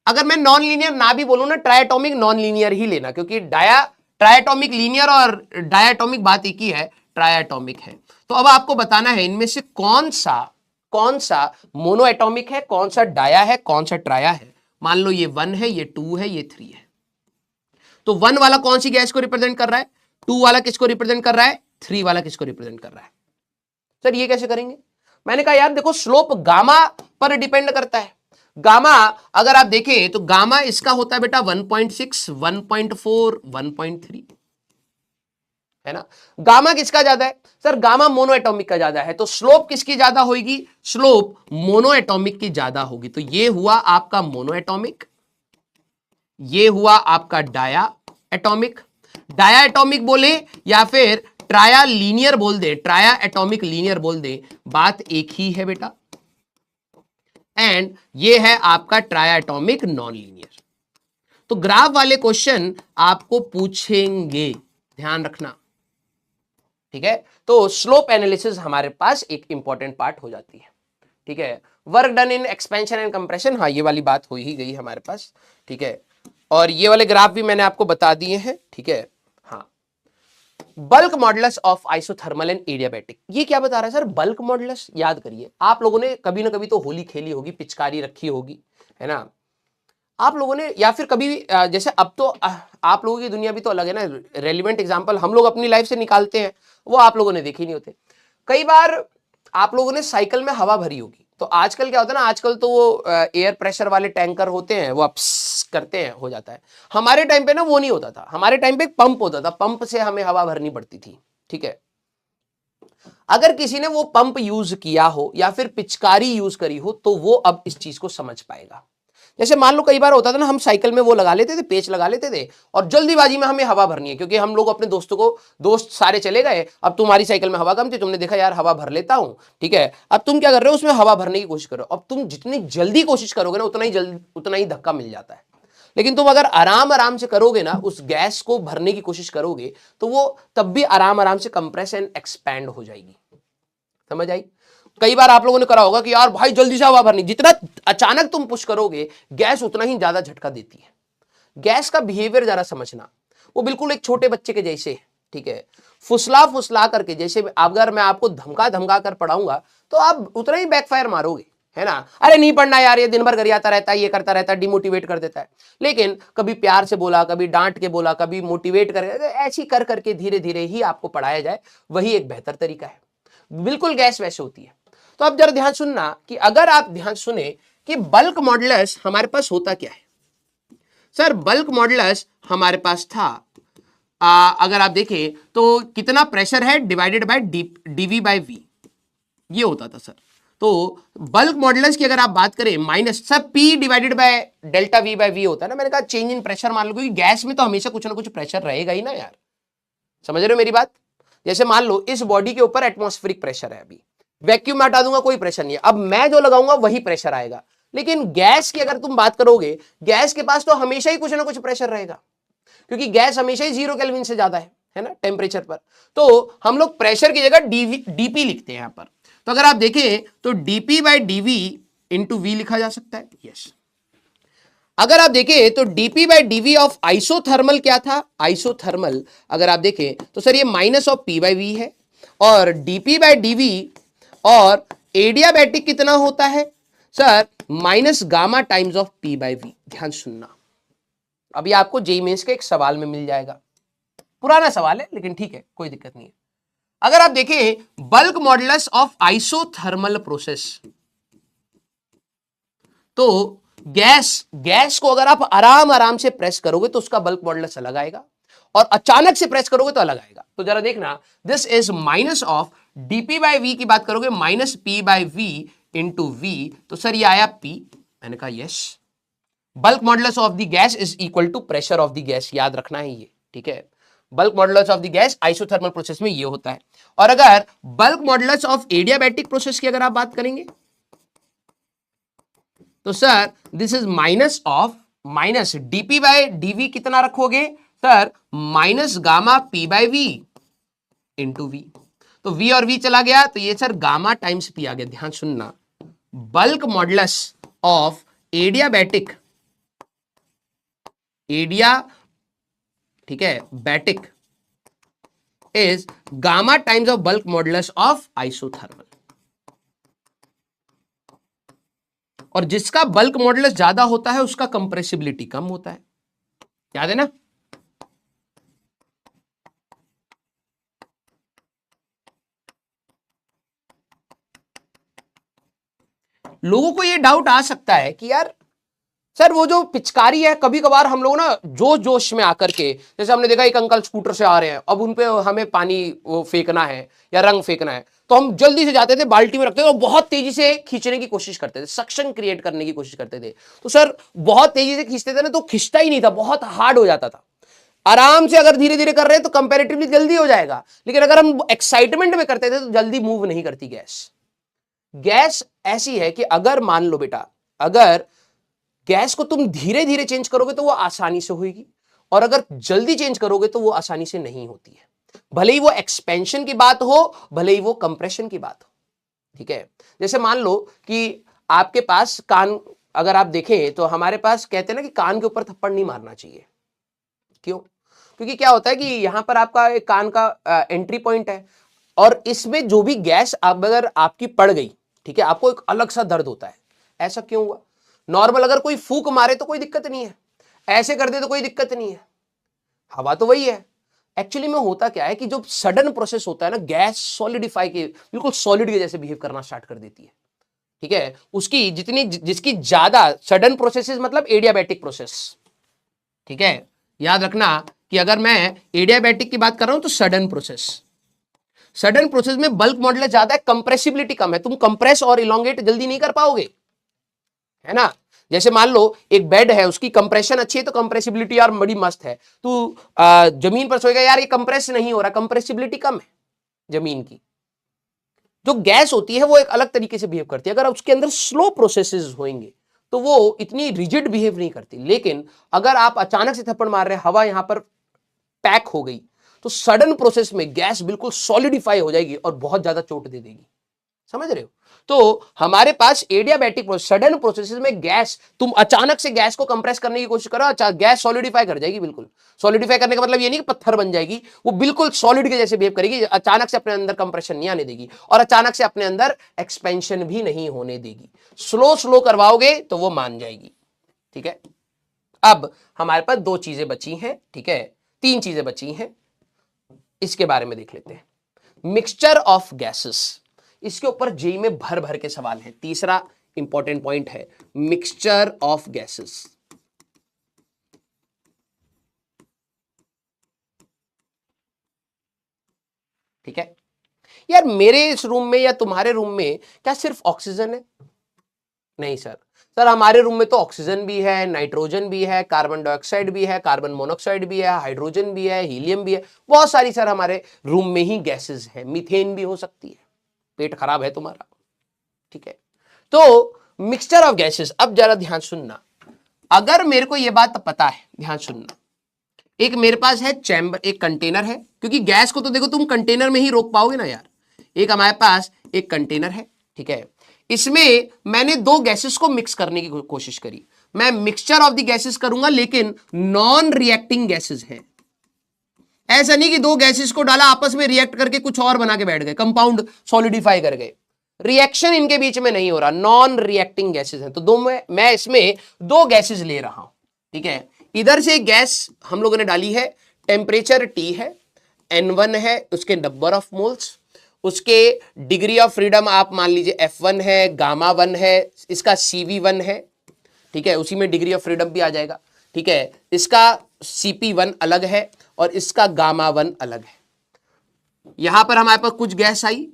अगर मैं नॉन लीनियर ना भी बोलूं ना, ट्राइएटॉमिक नॉन लीनियर ही लेना, क्योंकि डाया ट्राइएटॉमिक लीनियर और डायाटॉमिक बात एक ही है, ट्राइएटॉमिक है। तो अब आपको बताना है इनमें से कौन सा मोनोएटॉमिक है, कौन सा डाया है, कौन सा ट्राया है। मान लो ये 1 है, ये 2 है, ये 3 है, तो 1 वाला कौन सी गैस को रिप्रेजेंट कर रहा है, 2 वाला किसको रिप्रेजेंट कर रहा है, 3 वाला किसको रिप्रेजेंट कर रहा है। सर ये कैसे करेंगे? मैंने कहा यार देखो, स्लोप गामा पर डिपेंड करता है। गामा अगर आप देखें तो गामा इसका होता है बेटा 1.6, 1.4, 1.3, है ना। गामा किसका ज्यादा है? सर गामा मोनोएटॉमिक का ज्यादा है, तो स्लोप किसकी ज्यादा होगी? स्लोप मोनोएटॉमिक की ज्यादा होगी। तो ये हुआ आपका मोनोएटॉमिक, ये हुआ आपका डाया एटॉमिक। डाया एटॉमिक बोले या फिर ट्राया लीनियर बोल दे, ट्राया एटॉमिक लीनियर बोल दे, बात एक ही है बेटा। एंड ये है आपका ट्राया एटॉमिक नॉन लीनियर। तो ग्राफ वाले क्वेश्चन आपको पूछेंगे, ध्यान रखना, ठीक है। तो स्लोप एनालिसिस हमारे पास एक इंपॉर्टेंट पार्ट हो जाती है, ठीक है। Work done in expansion and compression, हाँ ये वाली बात हो ही गई हमारे पास, ठीक है। और ये वाले ग्राफ भी मैंने आपको बता दिए हैं, ठीक है। हाँ, bulk modulus of isothermal and adiabatic, ये क्या बता रहा है सर? बल्क मॉडुलस, याद करिए आप लोगों ने कभी ना कभी तो होली खेली होगी, पिचकारी रखी होगी, है ना। आप लोगों ने, या फिर कभी जैसे अब तो आप लोगों की दुनिया भी तो अलग है ना, रेलिवेंट एग्जांपल हम लोग अपनी लाइफ से निकालते हैं, वो आप लोगों ने देखे ही नहीं होते। कई बार आप लोगों ने साइकिल में हवा भरी होगी, तो आजकल क्या होता है ना, आजकल तो वो एयर प्रेशर वाले टैंकर होते हैं, वो अप्स करते हैं, हो जाता है। हमारे टाइम पे ना वो नहीं होता था, हमारे टाइम पे एक पंप होता था, पंप से हमें हवा भरनी पड़ती थी, ठीक है। अगर किसी ने वो पंप यूज किया हो या फिर पिचकारी यूज करी हो, तो वो अब इस चीज को समझ पाएगा। जैसे मान लो कई बार होता था ना, हम साइकिल में वो लगा लेते थे, पेच लगा लेते थे, और जल्दीबाजी में हमें हवा भरनी है, क्योंकि हम लोग अपने दोस्तों को, दोस्त सारे चले गए, अब तुम्हारी साइकिल में हवा कम थी, तुमने देखा यार हवा भर लेता हूं, ठीक है। अब तुम क्या कर रहे हो, उसमें हवा भरने की कोशिश करो। अब तुम जितनी जल्दी कोशिश करोगे ना, उतना ही धक्का मिल जाता है। लेकिन तुम अगर आराम आराम से करोगे ना, उस गैस को भरने की कोशिश करोगे, तो वो तब भी आराम आराम से कंप्रेस एंड एक्सपैंड हो जाएगी। समझ आई? कई बार आप लोगों ने करा होगा कि यार भाई जल्दी से हवा भरनी, जितना अचानक तुम पुश करोगे गैस उतना ही ज्यादा झटका देती है। गैस का बिहेवियर जरा समझना, वो बिल्कुल एक छोटे बच्चे के जैसे है, ठीक है। फुसला फुसला करके, जैसे अगर मैं आपको धमका धमका कर पढ़ाऊंगा तो आप उतना ही बैकफायर मारोगे, है ना। अरे नहीं पढ़ना यार, ये दिन भर गरियाता रहता है, ये करता रहता है, डिमोटिवेट कर देता है। लेकिन कभी प्यार से बोला, कभी डांट के बोला, कभी मोटिवेट करके, ऐसी कर करके धीरे धीरे ही आपको पढ़ाया जाए, वही एक बेहतर तरीका है। बिल्कुल गैस वैसे होती है। तो अब जरा ध्यान सुनना कि अगर आप ध्यान सुने कि बल्क मॉडुलस हमारे पास होता क्या है। सर बल्क मॉडुलस हमारे पास था, अगर आप देखें तो कितना प्रेशर है divided by dV by V, ये होता था सर। तो बल्क मॉडुलस की अगर आप बात करें, माइनस सब P divided by delta V by V होता है ना। मैंने कहा चेंज इन प्रेशर मान लो, क्योंकि गैस में तो हमेशा कुछ ना कुछ प्रेशर रहेगा ही ना यार, समझ रहे हो मेरी बात। जैसे मान लो इस बॉडी के ऊपर एटमॉस्फेरिक प्रेशर है, अभी वैक्यूम में हटा दूंगा कोई प्रेशर नहीं है, अब मैं जो लगाऊंगा वही प्रेशर आएगा। लेकिन गैस की अगर तुम बात करोगे, गैस के पास तो हमेशा ही कुछ ना कुछ प्रेशर रहेगा, क्योंकि गैस हमेशा ही 0 केल्विन से ज्यादा है ना टेम्परेचर पर। तो हम लोग प्रेशर की जगह डीपी लिखते हैं यहां पर। तो अगर आप देखें तो DP by DV into V लिखा जा सकता है, यस। अगर आप देखें तो DP by DV of isothermal क्या था, आइसोथर्मल अगर आप देखें तो सर ये minus of P by V है, और डीपी बाई डीवी और एडियाबैटिक कितना होता है sir, minus gamma times of P by V. ध्यान सुनना, अभी आपको जेईई मेंस के एक सवाल में मिल जाएगा, पुराना सवाल है लेकिन ठीक है कोई दिक्कत नहीं है। अगर आप देखें bulk modulus of isothermal process, तो गैस को अगर आप आराम आराम से प्रेस करोगे तो उसका बल्क मॉडुलस अलग आएगा, और अचानक से प्रेस करोगे तो अलग आएगा। तो जरा देखना, this is minus of DP by V की बात करोगे minus P by V into V, तो सर ये आया पी। मैंने कहा yes, bulk modulus of the gas is equal to pressure of the gas, याद रखना है ये, ठीक है। Bulk modulus of the gas isothermal process में ये होता है। और अगर bulk modulus of adiabatic process की अगर आप बात करेंगे तो sir this is minus of minus dP by dV, कितना रखोगे sir, minus gamma P by V into V. तो वी और वी चला गया तो ये सर गामा टाइम्स पी आ गया। ध्यान सुनना, बल्क मॉडुलस ऑफ एडियाबैटिक, ठीक है, बैटिक is gamma times of bulk modulus of isothermal. और जिसका बल्क मॉडुलस ज्यादा होता है उसका कंप्रेसिबिलिटी कम होता है, याद है ना। लोगों को यह डाउट आ सकता है कि यार सर वो जो पिचकारी है, कभी कभार हम लोग ना जोश में आकर के, जैसे हमने देखा एक अंकल स्कूटर से आ रहे हैं, अब उनपे हमें पानी वो फेंकना है या रंग फेंकना है, तो हम जल्दी से जाते थे, बाल्टी में रखते थे और बहुत तेजी से खींचने की कोशिश करते थे, सक्शन क्रिएट करने की कोशिश करते थे। तो सर बहुत तेजी से खींचते थे ना तो खिंचता ही नहीं था, बहुत हार्ड हो जाता था। आराम से अगर धीरे धीरे कर रहे हैं तो कंपेरेटिवली जल्दी हो जाएगा, लेकिन अगर हम एक्साइटमेंट में करते थे तो जल्दी मूव नहीं करती गैस ऐसी है कि अगर मान लो बेटा, अगर गैस को तुम धीरे धीरे चेंज करोगे तो वो आसानी से होगी, और अगर जल्दी चेंज करोगे तो वो आसानी से नहीं होती है, भले ही वो एक्सपेंशन की बात हो, भले ही वो कंप्रेशन की बात हो, ठीक है। जैसे मान लो कि आपके पास कान, अगर आप देखें तो हमारे पास कहते हैं ना कि कान के ऊपर थप्पड़ नहीं मारना चाहिए। क्यों? क्योंकि क्या होता है कि यहां पर आपका एक कान का एंट्री पॉइंट है, और इसमें जो भी गैस अगर आपकी पड़ गई, ठीक है, आपको एक अलग सा दर्द होता है। ऐसा क्यों हुआ? नॉर्मल अगर कोई फूंक मारे तो कोई दिक्कत नहीं है, ऐसे कर दे तो कोई दिक्कत नहीं है, हवा तो वही है। एक्चुअली में होता क्या है कि जो सडन प्रोसेस होता है ना, गैस सॉलिडिफाई के बिल्कुल सॉलिड के जैसे बिहेव करना स्टार्ट कर देती है, ठीक है। उसकी जिसकी ज्यादा सडन प्रोसेस मतलब एडियाबैटिक प्रोसेस, ठीक है। याद रखना कि अगर मैं एडियाबैटिक की बात कर रहा हूं तो सडन प्रोसेस में बल्क मॉडुलस ज्यादा है, कंप्रेसिबिलिटी कम है, तुम कंप्रेस और इलोंगेट जल्दी नहीं कर पाओगे, है ना। जैसे मान लो एक बेड है, उसकी कंप्रेशन अच्छी है तो कंप्रेसिबिलिटी यार बड़ी मस्त है, तू जमीन पर सोएगा, यार ये कंप्रेस नहीं हो रहा, कंप्रेसिबिलिटी कम है जमीन की। जो गैस होती है वो एक अलग तरीके से बिहेव करती है, अगर उसके अंदर स्लो प्रोसेसेस होंगे तो वो इतनी रिजिड बिहेव नहीं करती, लेकिन अगर आप अचानक से थप्पड़ मार रहे हैं, हवा यहां पर पैक हो गई, तो सडन प्रोसेस में गैस बिल्कुल सॉलिडिफाई हो जाएगी और बहुत ज्यादा चोट दे देगी, समझ रहे हो। तो हमारे पास एडियाबैटिक प्रोसेस, सडन प्रोसेसेस में गैस, तुम अचानक से गैस को कंप्रेस करने की कोशिश करो, गैस सॉलिडिफाई कर जाएगी। बिल्कुल सॉलिडिफाई करने का मतलब ये नहीं कि पत्थर बन जाएगी, वो बिल्कुल सॉलिड के जैसे बिहेव करेगी, अचानक से अपने अंदर कंप्रेशन नहीं आने देगी और अचानक से अपने अंदर एक्सपेंशन भी नहीं होने देगी। स्लो करवाओगे तो वो मान जाएगी, ठीक है। अब हमारे पास दो चीजें बची हैं, ठीक है, तीन चीजें बची हैं, इसके बारे में देख लेते हैं। मिक्सचर ऑफ गैसेस, इसके ऊपर जेई में भर भर के सवाल है। तीसरा इंपॉर्टेंट पॉइंट है मिक्सचर ऑफ गैसेस। ठीक है यार, मेरे इस रूम में या तुम्हारे रूम में क्या सिर्फ ऑक्सीजन है? नहीं सर, हमारे रूम में तो ऑक्सीजन भी है, नाइट्रोजन भी है, कार्बन डाइऑक्साइड भी है, कार्बन मोनोऑक्साइड भी है, हाइड्रोजन भी है, हीलियम भी है, बहुत सारी सर हमारे रूम में ही गैसेस है। मीथेन भी हो सकती है, पेट खराब है तुम्हारा, ठीक है। तो मिक्सचर ऑफ गैसेस, अब जरा ध्यान सुनना, अगर मेरे को यह बात पता है, ध्यान सुनना, एक मेरे पास है चैम्बर, एक कंटेनर है, क्योंकि गैस को तो देखो तुम कंटेनर में ही रोक पाओगे ना यार। एक हमारे पास एक कंटेनर है, ठीक है, इसमें मैंने दो गैसेस को मिक्स करने की कोशिश करी। मैं मिक्सचर ऑफ द गैसेस करूंगा, लेकिन नॉन रिएक्टिंग गैसेस हैं। ऐसा नहीं कि दो गैसेस को डाला, आपस में रिएक्ट करके कुछ और बना के बैठ गए, कंपाउंड सॉलिडिफाई कर गए, रिएक्शन इनके बीच में नहीं हो रहा, नॉन रिएक्टिंग गैसेस हैं। तो दो मैं इसमें दो गैसेस ले रहा हूं, ठीक है। इधर से गैस हम लोगों ने डाली है, टेम्परेचर T है, N1 है उसके नंबर ऑफ मोल्स, उसके डिग्री ऑफ फ्रीडम आप मान लीजिए F1 है, गामा 1 है, इसका CV1 है, ठीक है, उसी में डिग्री ऑफ फ्रीडम भी आ जाएगा, ठीक है, इसका CP1 अलग है और इसका गामा 1 अलग है। यहां पर हमारे पास कुछ गैस आई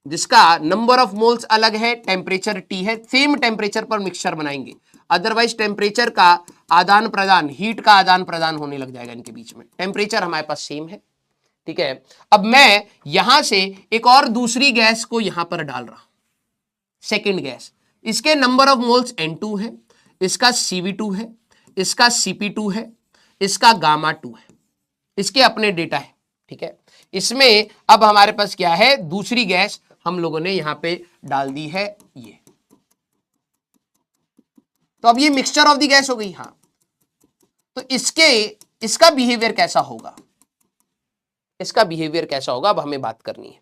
जिसका नंबर ऑफ मोल्स अलग है, टेम्परेचर T है, सेम टेम्परेचर पर मिक्सचर बनाएंगे, अदरवाइज टेम्परेचर का आदान प्रदान, हीट का आदान प्रदान होने लग जाएगा इनके बीच में। टेम्परेचर हमारे पास सेम है, ठीक है। अब मैं यहां से एक और दूसरी गैस को यहां पर डाल रहा हूं, सेकेंड गैस, इसके नंबर ऑफ मोल्स N2 है, इसका CV2 है, इसका CP2 है, इसका गामा 2 है, इसके अपने डेटा है, ठीक है। इसमें अब हमारे पास क्या है, दूसरी गैस हम लोगों ने यहां पे डाल दी है ये, तो अब ये मिक्सचर ऑफ द गैस हो गई। हाँ, तो इसका बिहेवियर कैसा होगा, इसका बिहेवियर कैसा होगा, अब हमें बात करनी है।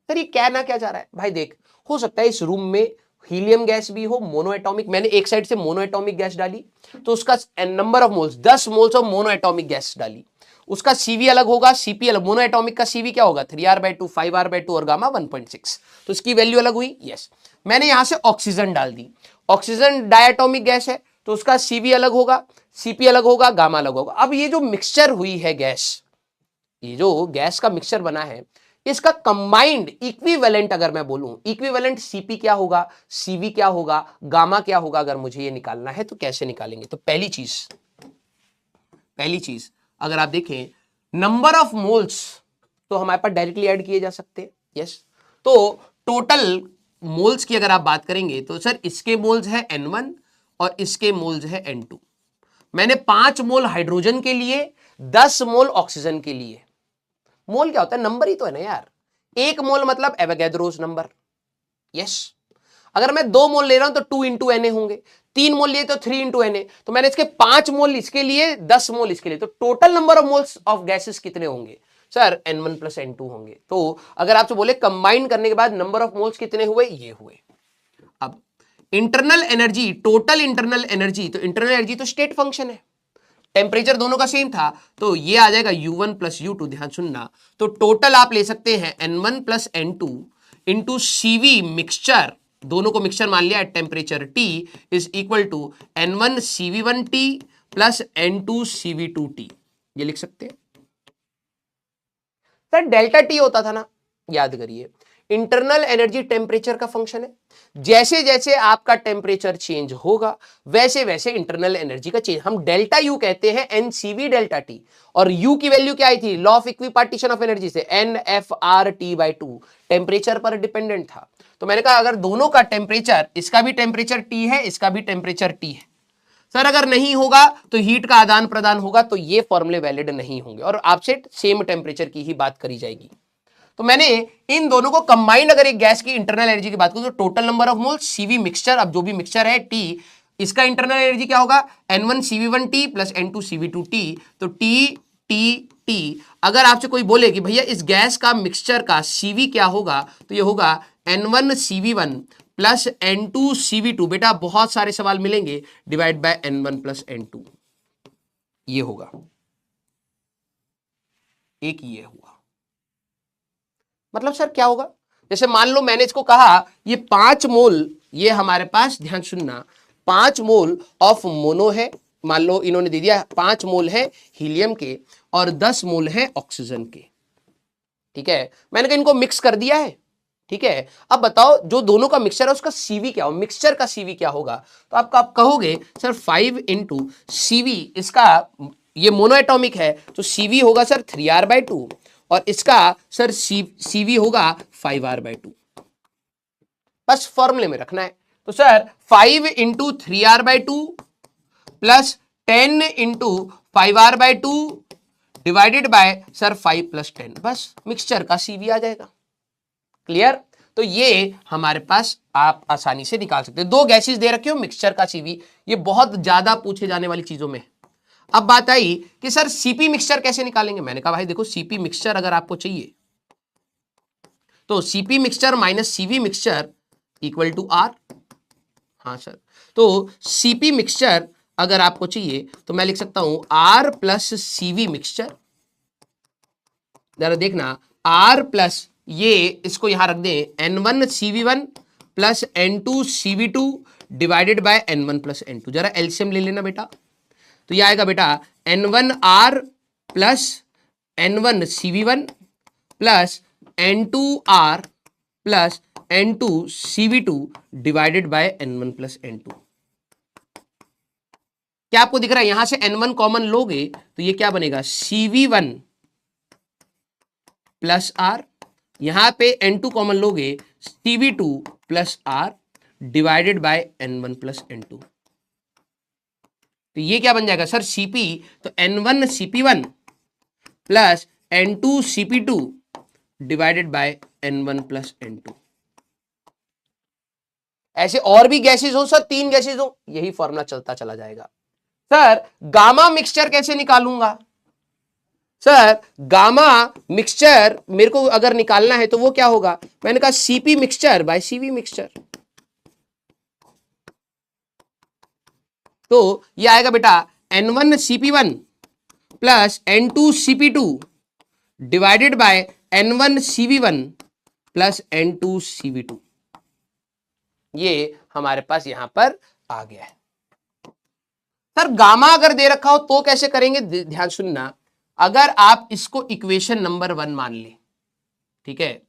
सर ये कहना क्या चाह रहा है भाई, देख हो सकता है इस रूम में हीलियम गैस भी हो, मोनो एटॉमिक, मैंने एक साइड से मोनो एटॉमिक गैस डाली तो उसका number of moles 10 moles of mono atomic gas डाली, उसका CV अलग होगा, CP अलग, मोनो एटॉमिक का CV क्या होगा 3r/2, 5r/2 और गामा 1.6, तो इसकी वैल्यू अलग हुई। यस, मैंने यहां से ऑक्सीजन डाल दी, ऑक्सीजन डायटोमिक गैस है तो उसका CV अलग होगा, CP अलग होगा, गामा अलग होगा। अब ये जो मिक्सचर हुई है गैस, ये जो गैस का मिक्सचर बना है, इसका कंबाइंड इक्विवेलेंट अगर मैं बोलूं, इक्विवेलेंट CP क्या होगा, CV क्या होगा, गामा क्या होगा, अगर मुझे ये निकालना है तो कैसे निकालेंगे। तो पहली चीज अगर आप देखें नंबर ऑफ मोल्स, तो हमारे पास डायरेक्टली ऐड किए जा सकते हैं। यस, तो टोटल मोल्स की अगर आप बात करेंगे तो सर इसके मोल्स है N1 और इसके मोल्स है N2। मैंने 5 मोल हाइड्रोजन के लिए, 10 मोल ऑक्सीजन के लिए। मोल क्या होता है, नंबर ही तो है ना यार, एक मोल मतलब एवोगैड्रोस नंबर। यस, अगर मैं 2 मोल ले रहा हूं तो 2 इंटू Na होंगे, 3 मोल लिए तो 3 इंटू Na, तो मैंने इसके 5 मोल इसके लिए, 10 मोल इसके लिए, तो total number of moles of gases कितने होंगे सर, N1 + N2 होंगे। तो अगर आपसे बोले कंबाइन करने के बाद नंबर ऑफ मोल्स कितने हुए, ये हुए। अब internal energy, total internal energy, तो इंटरनल एनर्जी तो स्टेट फंक्शन है, टेम्परेचर दोनों का सेम था तो ये आ जाएगा U1 + U2, ध्यान सुनना। तो टोटल आप ले सकते हैं N1 + N2 into CV mixture, दोनों को मिक्सचर मान लिया at temperature T, is equal to N1 CV1T + N2 CV2T। ये लिख सकते हैं सर, डेल्टा T होता था ना, याद करिए इंटरनल एनर्जी टेम्परेचर का फंक्शन है, जैसे जैसे आपका टेम्परेचर चेंज होगा वैसे वैसे इंटरनल एनर्जी का चेंज, हम डेल्टा U कहते हैं NCV डेल्टा T, और U की वैल्यू क्या आई थी, law of equipartition of energy से, NFRT/2, टेम्परेचर पर डिपेंडेंट था। तो मैंने कहा अगर दोनों का टेम्परेचर, इसका भी टेम्परेचर T है, इसका भी टेम्परेचर T है, सर अगर नहीं होगा तो हीट का आदान प्रदान होगा, तो ये फॉर्मूले वैलिड नहीं होंगे और आपसे सेम टेम्परेचर की ही बात करी जाएगी। तो मैंने इन दोनों को कंबाइंड, अगर एक गैस की इंटरनल एनर्जी की बात करूं तो total number of mole CV mixture, अब जो भी मिक्सचर है T, इसका इंटरनल एनर्जी क्या होगा, N1 CV1T + N2 CV2T, तो T। अगर आपसे कोई बोले कि भैया इस गैस का मिक्सचर का CV क्या होगा, तो ये होगा N1 CV1 + N2 CV2, बेटा बहुत सारे सवाल मिलेंगे, डिवाइड बाय N1 + N2, ये होगा, एक ये हुआ। मतलब सर क्या होगा, जैसे मान लो मैंने इसको कहा ये 5 मोल, ये हमारे पास ध्यान सुनना 5 मोल ऑफ मोनो है, मान लो इन्होंने दे दिया 5 मोल है हीलियम के और 10 मोल है ऑक्सीजन के, ठीक है, मैंने कहा इनको मिक्स कर दिया है, ठीक है। अब बताओ जो दोनों का मिक्सचर है उसका CV क्या होगा, मिक्सचर का CV क्या होगा, तो आप कहोगे सर 5 इंटू CV, इसका ये मोनो एटॉमिक है तो CV होगा सर 3r/2 और इसका सर CV होगा 5r/2, बस फॉर्मूले में रखना है। तो sir 5 into 3r/2 plus 10 into 5r/2 divided by sir 5 + 10, बस मिक्सचर का CV आ जाएगा। क्लियर, तो ये हमारे पास आप आसानी से निकाल सकते हैं। 2 गैसेस दे रखे हो, मिक्सचर का CV, ये बहुत ज्यादा पूछे जाने वाली चीजों में। अब बात आई कि सर CP मिक्सचर कैसे निकालेंगे, मैंने कहा भाई देखो CP मिक्सचर अगर आपको चाहिए तो CP mixture minus CV mixture equal to R। हाँ सर, तो CP मिक्सचर अगर आपको चाहिए तो मैं लिख सकता हूं R + CV मिक्सचर जरा देखना, R प्लस ये इसको यहां रख दें N1 CV1 plus N2 CV2 divided by N1 plus N2। जरा एलसीएम ले लेना बेटा, तो ये आएगा बेटा N1R plus N1 CV1 plus N2R plus N2 CV2 divided by N1 plus N2। क्या आपको दिख रहा है? यहां से N1 कॉमन लोगे तो ये क्या बनेगा, CV1 प्लस R, यहां पे N2 कॉमन लोगे CV2 plus R divided bye N1 plus N2। तो ये क्या बन जाएगा सर, CP, तो N1 CP1 plus N2 CP2 divided by N1 plus N2। ऐसे और भी गैसेस हो सर, 3 गैसेस हो, यही फॉर्मूला चलता चला जाएगा। सर गामा मिक्सचर कैसे निकालूंगा? सर गामा मिक्सचर मेरे को अगर निकालना है तो वो क्या होगा, मैंने कहा CP mixture by CV mixture. तो ये आएगा बेटा N1 CP1 plus N2 CP2 divided by N1 CV1 plus N2 CV2। ये हमारे पास यहां पर आ गया है। सर गामा अगर दे रखा हो तो कैसे करेंगे, ध्यान सुनना। अगर आप इसको इक्वेशन नंबर 1 मान ले, ठीक है,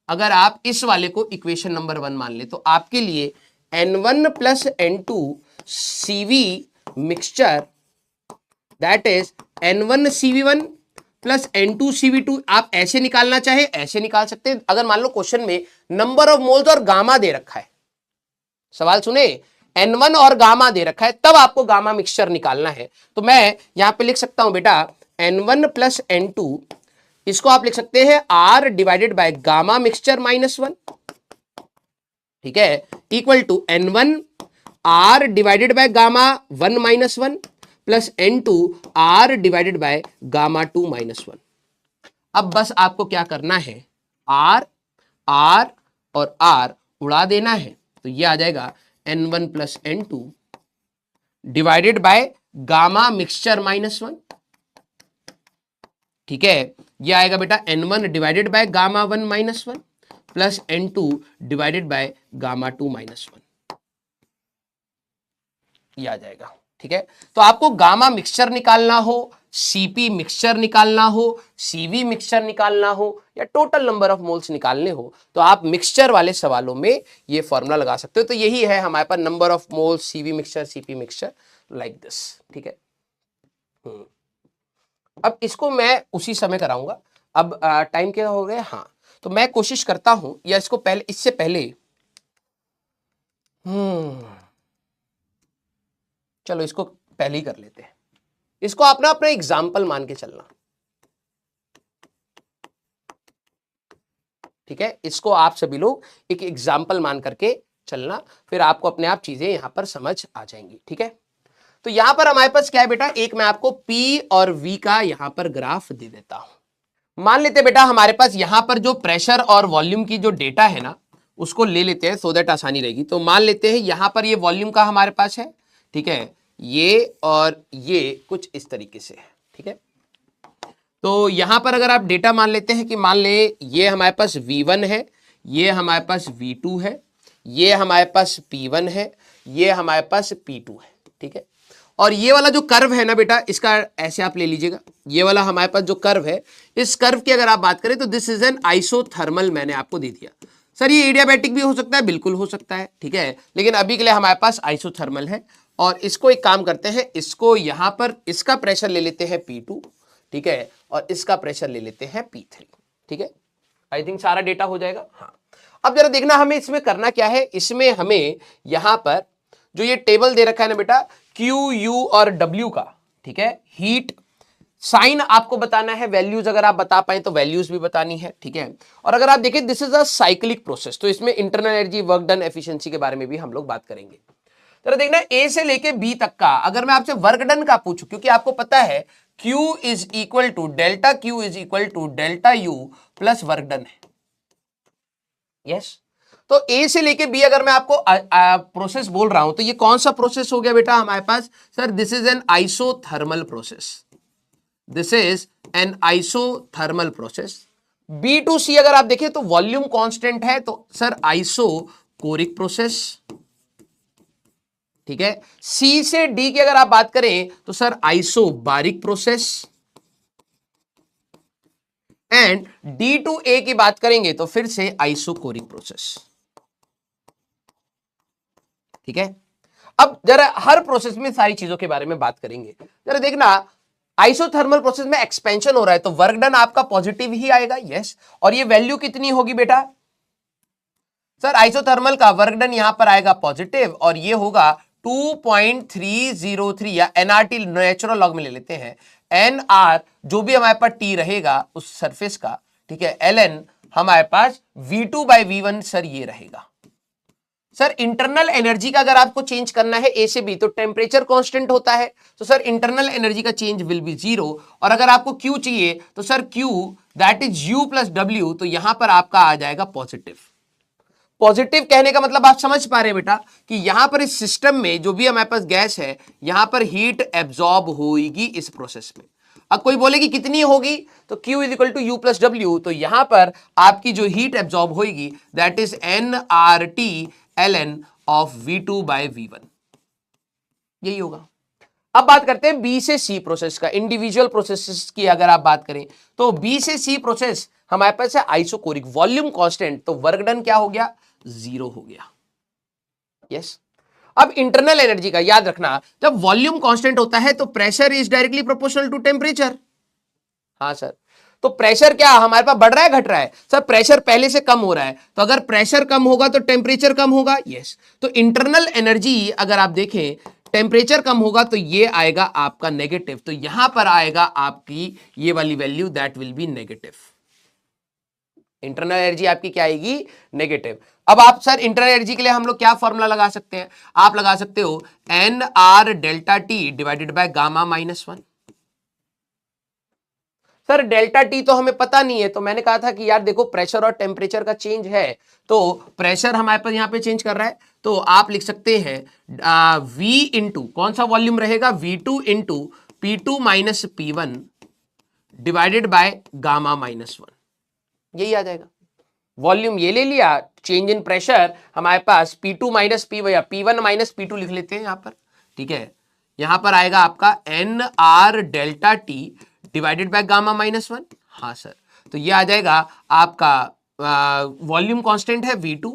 अगर आप इस वाले को इक्वेशन नंबर 1 मान ले तो आपके लिए N1 plus N2 CV mixture that is N1 CV1 plus N2 CV2 आप ऐसे निकालना चाहे ऐसे निकाल सकते हैं। अगर मान लो क्वेश्चन में नंबर ऑफ मोल्स और गामा दे रखा है, सवाल सुने, N1 और गामा दे रखा है, तब आपको गामा मिक्सचर निकालना है। तो मैं यहां पे लिख सकता हूं बेटा N1 प्लस N2, इसको आप लिख सकते हैं R divided by gamma mixture -1, ठीक है, equal to N1 R divided by gamma 1 -1 plus N2 R divided by gamma 2 -1। अब बस आपको क्या करना है, R R और R उड़ा देना है, तो ये आ जाएगा N1 plus N2 divided by gamma mixture -1, ठीक है, ये आएगा बेटा N1 divided by gamma 1 -1 plus N2 divided by gamma 2 -1, ये आ जाएगा। ठीक है, तो आपको गामा मिक्सचर निकालना हो, CP मिक्सचर निकालना हो, CV मिक्सचर निकालना हो या टोटल नंबर ऑफ मोल्स निकालने हो, तो आप मिक्सचर वाले सवालों में ये फॉर्मूला लगा सकते हो। तो यही है हमारे पास number of moles, CV mixture, CP mixture, like this. ठीक है, अब इसको मैं उसी समय कराऊंगा। अब टाइम क्या हो गया, हाँ, तो मैं कोशिश करता हूं, या इसको पहले, इससे पहले चलो इसको पहले ही कर लेते हैं। इसको आप ना अपना एग्जाम्पल मान के चलना, ठीक है, इसको आप सभी लोग एक एग्जाम्पल मान करके चलना, फिर आपको अपने आप चीजें यहां पर समझ आ जाएंगी। ठीक है, तो यहां पर हमारे पास क्या है बेटा, एक मैं आपको P और V का यहां पर ग्राफ दे देता हूं। मान लेते बेटा हमारे पास यहां पर जो प्रेशर और वॉल्यूम की जो डेटा है ना, उसको ले लेते हैं सो दैट आसानी रहेगी। तो मान लेते हैं यहां पर ये वॉल्यूम का हमारे पास है, ठीक है, ये और ये कुछ इस तरीके से है। ठीक है, तो यहां पर अगर आप डेटा मान लेते हैं कि मान ले ये हमारे पास V1 है, ये हमारे पास V2 है, ये हमारे पास P1 है, ये हमारे पास P2 है। ठीक है, और ये वाला जो कर्व है ना बेटा, इसका ऐसे आप ले लीजिएगा, ये वाला हमारे पास जो कर्व है, इस कर्व की अगर आप बात करें तो दिस इज एन आइसोथर्मल, मैंने आपको दे दिया। सर ये एडियाबैटिक भी हो सकता है, बिल्कुल हो सकता है, ठीक है, लेकिन अभी के लिए हमारे पास आइसोथर्मल है। और इसको एक काम करते हैं, इसको यहां पर इसका प्रेशर ले लेते हैं P2, ठीक है, और इसका प्रेशर ले लेते हैं P3। ठीक है, आई थिंक सारा डेटा हो जाएगा। हाँ, अब जरा देखना हमें इसमें करना क्या है। इसमें हमें यहां पर जो ये टेबल दे रखा है ना बेटा, Q, U और W का, ठीक है, हीट साइन आपको बताना है, वैल्यूज अगर आप बता पाए तो वैल्यूज भी बतानी है। ठीक है, और अगर आप देखें this is a cyclic process, तो इसमें internal energy, work done, efficiency के बारे में भी हम लोग बात करेंगे। तो देखना A से लेके B तक का अगर मैं आपसे वर्क डन का पूछूं, क्योंकि आपको पता है Q is equal to delta Q is equal to delta U plus work done है। यस, तो A से लेके B अगर मैं आपको प्रोसेस बोल रहा हूं तो ये कौन सा प्रोसेस हो गया बेटा हमारे पास, sir this is an isothermal process. This is an isothermal process. B2C अगर आप देखें तो वॉल्यूम कांस्टेंट है, तो सर आइसोकोरिक प्रोसेस, ठीक है। C से D की अगर आप बात करें तो sir isobaric process, and D to A की बात करेंगे तो फिर से आइसोकोरिक प्रोसेस, ठीक है। अब जरा हर प्रोसेस में सारी चीजों के बारे में बात करेंगे। जरा देखना, आइसोथर्मल प्रोसेस में एक्सपेंशन हो रहा है तो वर्क डन आपका पॉजिटिव ही आएगा, यस। और ये वैल्यू कितनी होगी बेटा? सर आइसोथर्मल का वर्क डन यहां पर आएगा पॉजिटिव, और ये होगा 2.303, या एनआरटी नेचुरल लॉग में ले लेते हैं। एनआर जो भी हमारे पास टी रहेगा उस सरफेस का, ठीक है, एलएन हमारे पास V2/V1 सर ये रहेगा। सर इंटरनल एनर्जी का अगर आपको चेंज करना है ए से बी तो टेम्परेचर कांस्टेंट होता है, तो सर इंटरनल एनर्जी का चेंज विल बी 0। और अगर आपको क्यू चाहिए तो sir Q that is you plus W, तो यहां पर आपका आ जाएगा पॉजिटिव। पॉजिटिव कहने का मतलब आप समझ पा रहे हैं बेटा कि यहां पर इस सिस्टम में जो भी हमारे पास गैस है यहां पर हीट एब्जॉर्ब होगी इस प्रोसेस में। अब कोई बोलेगी कितनी होगी, तो Q is equal to U plus W, तो यहां पर आपकी जो हीट एब्जॉर्ब होगी that is nRT ln of V2/V1, यही होगा। अब बात करते हैं B से C प्रोसेस का। इंडिविजुअल प्रोसेसेस की अगर आप बात करें तो B से C प्रोसेस हमारे पास है आइसोकोरिक, वॉल्यूम कांस्टेंट, तो वर्क डन क्या हो गया? 0 हो गया, यस। अब इंटरनल एनर्जी का याद रखना, जब वॉल्यूम कांस्टेंट होता है तो pressure is directly proportional to temperature. हाँ सर, तो प्रेशर क्या हमारे पास बढ़ रहा है घट रहा है? सर प्रेशर पहले से कम हो रहा है, तो अगर प्रेशर कम होगा तो टेम्परेचर कम होगा, यस। तो इंटरनल एनर्जी अगर आप देखें, टेम्परेचर कम होगा तो ये आएगा आपका नेगेटिव, तो यहां पर आएगा आपकी ये वाली value that will be negative. Internal energy आपकी क्या आएगी? नेगेटिव। अब आप सर इंटरनल एनर्जी के लिए हम लोग क्या फॉर्मूला लगा सकते हैं? आप लगा सकते हो NR delta T divided by gamma -1। Sir delta T तो हमें पता नहीं है, तो मैंने कहा था कि यार देखो प्रेशर और टेम्परेचर का चेंज है, तो प्रेशर हमारे पास यहां पे चेंज कर रहा है, तो आप लिख सकते हैं V इंटू कौन सा वॉल्यूम रहेगा? V2 into P2 minus P1 divided by gamma -1, यही आ जाएगा। वॉल्यूम ये ले लिया, चेंज इन प्रेशर हमारे पास P2 माइनस P1 या P1 माइनस P2 लिख लेते हैं यहां पर, ठीक है। यहां पर आएगा आपका NR delta T divided by gamma -1। हाँ सर, तो ये आ जाएगा आपका वॉल्यूम कांस्टेंट है V2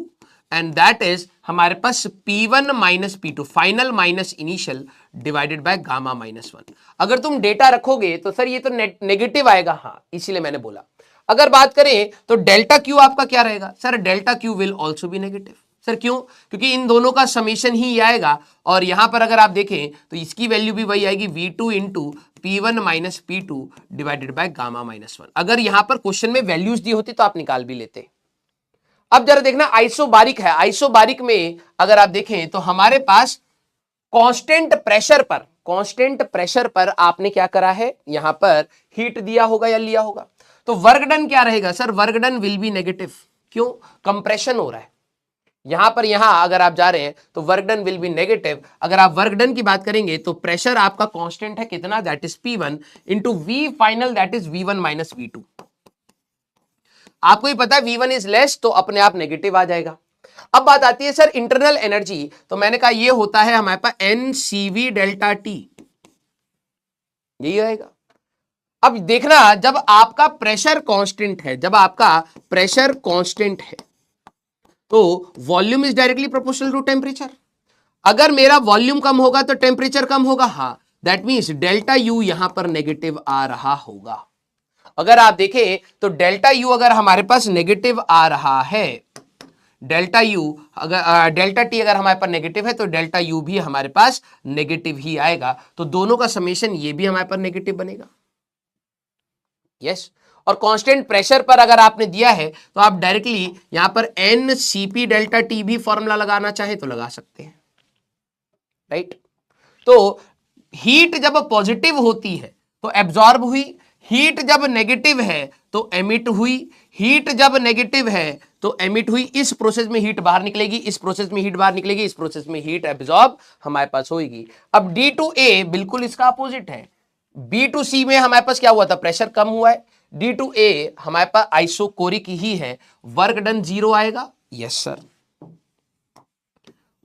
एंड दैट इज हमारे पास P1 minus P2 final minus initial divided by gamma -1। अगर तुम डेटा रखोगे तो सर ये तो नेगेटिव आएगा, हाँ इसीलिए मैंने बोला। अगर बात करें तो डेल्टा क्यू आपका क्या रहेगा? Sir delta Q will also be negative. Sir क्यों? क्योंकि इन दोनों का समीशन ही आएगा, और यहां पर अगर आप देखें तो इसकी वैल्यू भी वही आएगी V2 into P1 minus P2 divided by gamma -1। अगर यहां पर क्वेश्चन में वैल्यूज दी होती तो आप निकाल भी लेते। अब जरा देखना आइसोबारिक है। आइसोबारिक में अगर आप देखें तो हमारे पास कांस्टेंट प्रेशर पर आपने क्या करा है? यहां पर हीट दिया होगा या लिया होगा, तो वर्क डन क्या रहेगा? Sir work done will be negative. क्यों? कंप्रेशन हो रहा है यहां पर, यहां अगर आप जा रहे हैं तो work done will be negative. अगर आप वर्क डन की बात करेंगे तो प्रेशर आपका कांस्टेंट है कितना? That is P1 into V final that is V1 minus V2। आपको ही पता है V1 इज लेस, तो अपने आप नेगेटिव आ जाएगा। अब बात आती है सर इंटरनल एनर्जी, तो मैंने कहा ये होता है हमारे पास NCV डेल्टा टी, यही आएगा। अब देखना जब आपका प्रेशर कांस्टेंट है, तो volume is directly proportional to temperature. अगर मेरा वॉल्यूम कम होगा तो टेम्परेचर कम होगा, हाँ दैट मींस डेल्टा यू यहां पर नेगेटिव आ रहा होगा। अगर आप देखें तो डेल्टा यू अगर हमारे पास नेगेटिव आ रहा है, डेल्टा यू अगर डेल्टा टी अगर हमारे पास नेगेटिव है तो डेल्टा यू भी हमारे पास नेगेटिव ही आएगा, तो दोनों का समेशन ये भी हमारे पास नेगेटिव बनेगा, यस। और कांस्टेंट प्रेशर पर अगर आपने दिया है तो आप डायरेक्टली यहां पर NCP डेल्टा टी भी फॉर्मूला लगाना चाहे तो लगा सकते हैं, राइट। तो हीट जब पॉजिटिव होती है तो एब्जॉर्ब हुई, हीट जब नेगेटिव है तो एमिट हुई, हीट जब नेगेटिव है तो एमिट हुई। इस प्रोसेस में हीट बाहर निकलेगी, इस प्रोसेस में हीट बाहर निकलेगी, इस प्रोसेस में हीट एब्जॉर्ब हमारे पास होगी। अब D to A बिल्कुल इसका अपोजिट है, B2C में हमारे पास क्या हुआ था, प्रेशर कम हुआ है। D2A हमारे पास आइसोकोरिक ही है, वर्क डन 0 आएगा। Yes sir,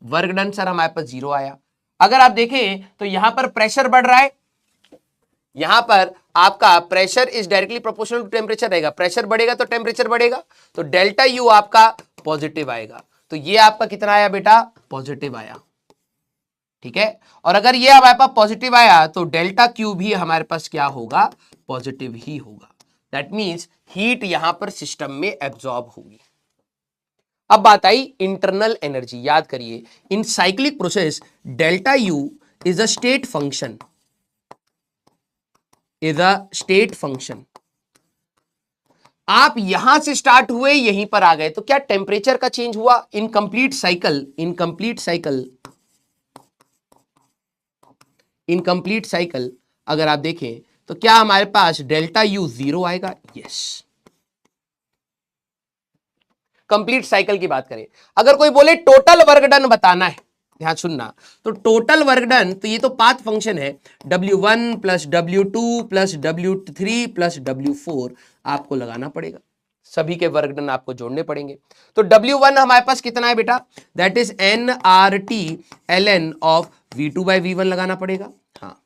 work done sir हमारे पास 0 आया। अगर आप देखें तो यहां पर प्रेशर बढ़ रहा है, यहां पर आपका pressure is directly proportional to temperature रहेगा, प्रेशर बढ़ेगा तो टेम्परेचर बढ़ेगा, तो डेल्टा यू आपका पॉजिटिव आएगा। तो ये आपका कितना आया बेटा, पॉजिटिव आया। ठीक है, और अगर ये हमारे पास पॉजिटिव आया तो डेल्टा क्यू भी हमारे पास क्या होगा, पॉजिटिव ही होगा। दैट मींस हीट यहां पर सिस्टम में एब्जॉर्ब होगी। अब बात आई इंटरनल एनर्जी, याद करिए इन cyclic process delta U is a state function, is a state function. आप यहां से स्टार्ट हुए यहीं पर आ गए, तो क्या टेम्परेचर का चेंज हुआ? इनकंप्लीट साइकिल, इनकंप्लीट साइकिल अगर आप देखें तो क्या हमारे पास डेल्टा यू 0 आएगा? यस। कंप्लीट साइकिल की बात करें, अगर कोई बोले टोटल वर्क डन बताना है, ध्यान सुनना, तो टोटल वर्क डन, तो ये तो पाथ फंक्शन है, W1 plus W2 plus W3 plus W4 आपको लगाना पड़ेगा, सभी के वर्क डन आपको जोड़ने पड़ेंगे। तो W1 हमारे पास कितना है बेटा, that is nRT ln of V2 by V1 लगाना पड़ेगा। हाँ,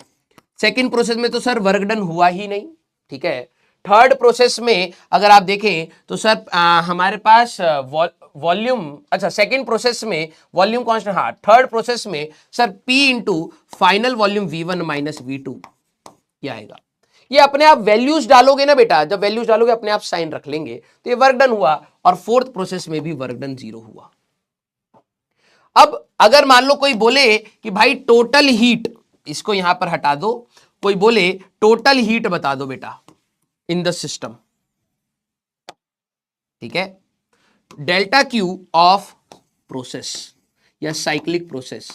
सेकेंड प्रोसेस में तो सर वर्क डन हुआ ही नहीं, ठीक है। थर्ड प्रोसेस में अगर आप देखें तो सर हमारे पास वॉल्यूम, अच्छा सेकेंड प्रोसेस में वॉल्यूम कांस्टेंट, हाँ थर्ड प्रोसेस में sir P into final volume V1 minus V2 ये आएगा। ये अपने आप वैल्यूज डालोगे ना बेटा, जब वैल्यूज डालोगे अपने आप साइन रख लेंगे, तो ये वर्क डन हुआ। और फोर्थ प्रोसेस में भी वर्क डन 0 हुआ। अब अगर मान लो कोई बोले कि भाई टोटल हीट, इसको यहां पर हटा दो, कोई बोले टोटल हीट बता दो बेटा इन द सिस्टम, ठीक है, डेल्टा क्यू ऑफ प्रोसेस या साइक्लिक प्रोसेस।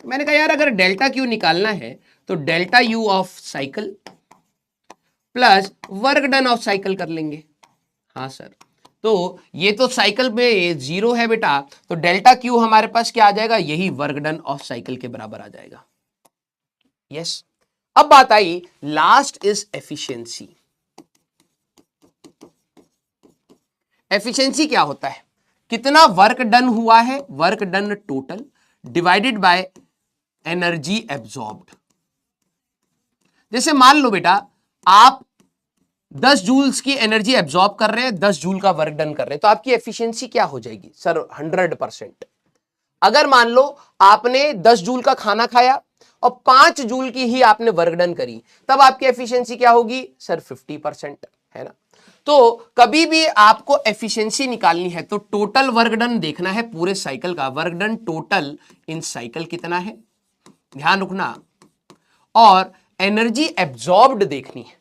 मैंने कहा यार अगर डेल्टा क्यू निकालना है तो delta U of cycle plus work done of cycle कर लेंगे। हाँ सर, तो ये तो साइकिल में 0 है बेटा, तो डेल्टा क्यू हमारे पास क्या आ जाएगा, यही वर्क डन ऑफ साइकिल के बराबर आ जाएगा। यस। अब बात आई लास्ट इज एफिशिएंसी। एफिशिएंसी क्या होता है, कितना वर्क डन हुआ है, work done total divided by energy absorbed. जैसे मान लो बेटा आप 10 जूल्स की एनर्जी एब्जॉर्ब कर रहे हैं, 10 जूल का वर्क डन कर रहे हैं, तो आपकी एफिशिएंसी क्या हो जाएगी सर, 100%। अगर मान लो आपने 10 जूल का खाना खाया और 5 जूल की ही आपने वर्क डन करी, तब आपकी एफिशिएंसी क्या होगी सर, 50%, है ना। तो कभी भी आपको एफिशिएंसी निकालनी है तो टोटल वर्क डन देखना है, पूरे साइकिल का work done total in cycle कितना है, ध्यान रखना, और एनर्जी एब्जॉर्ब्ड देखनी है।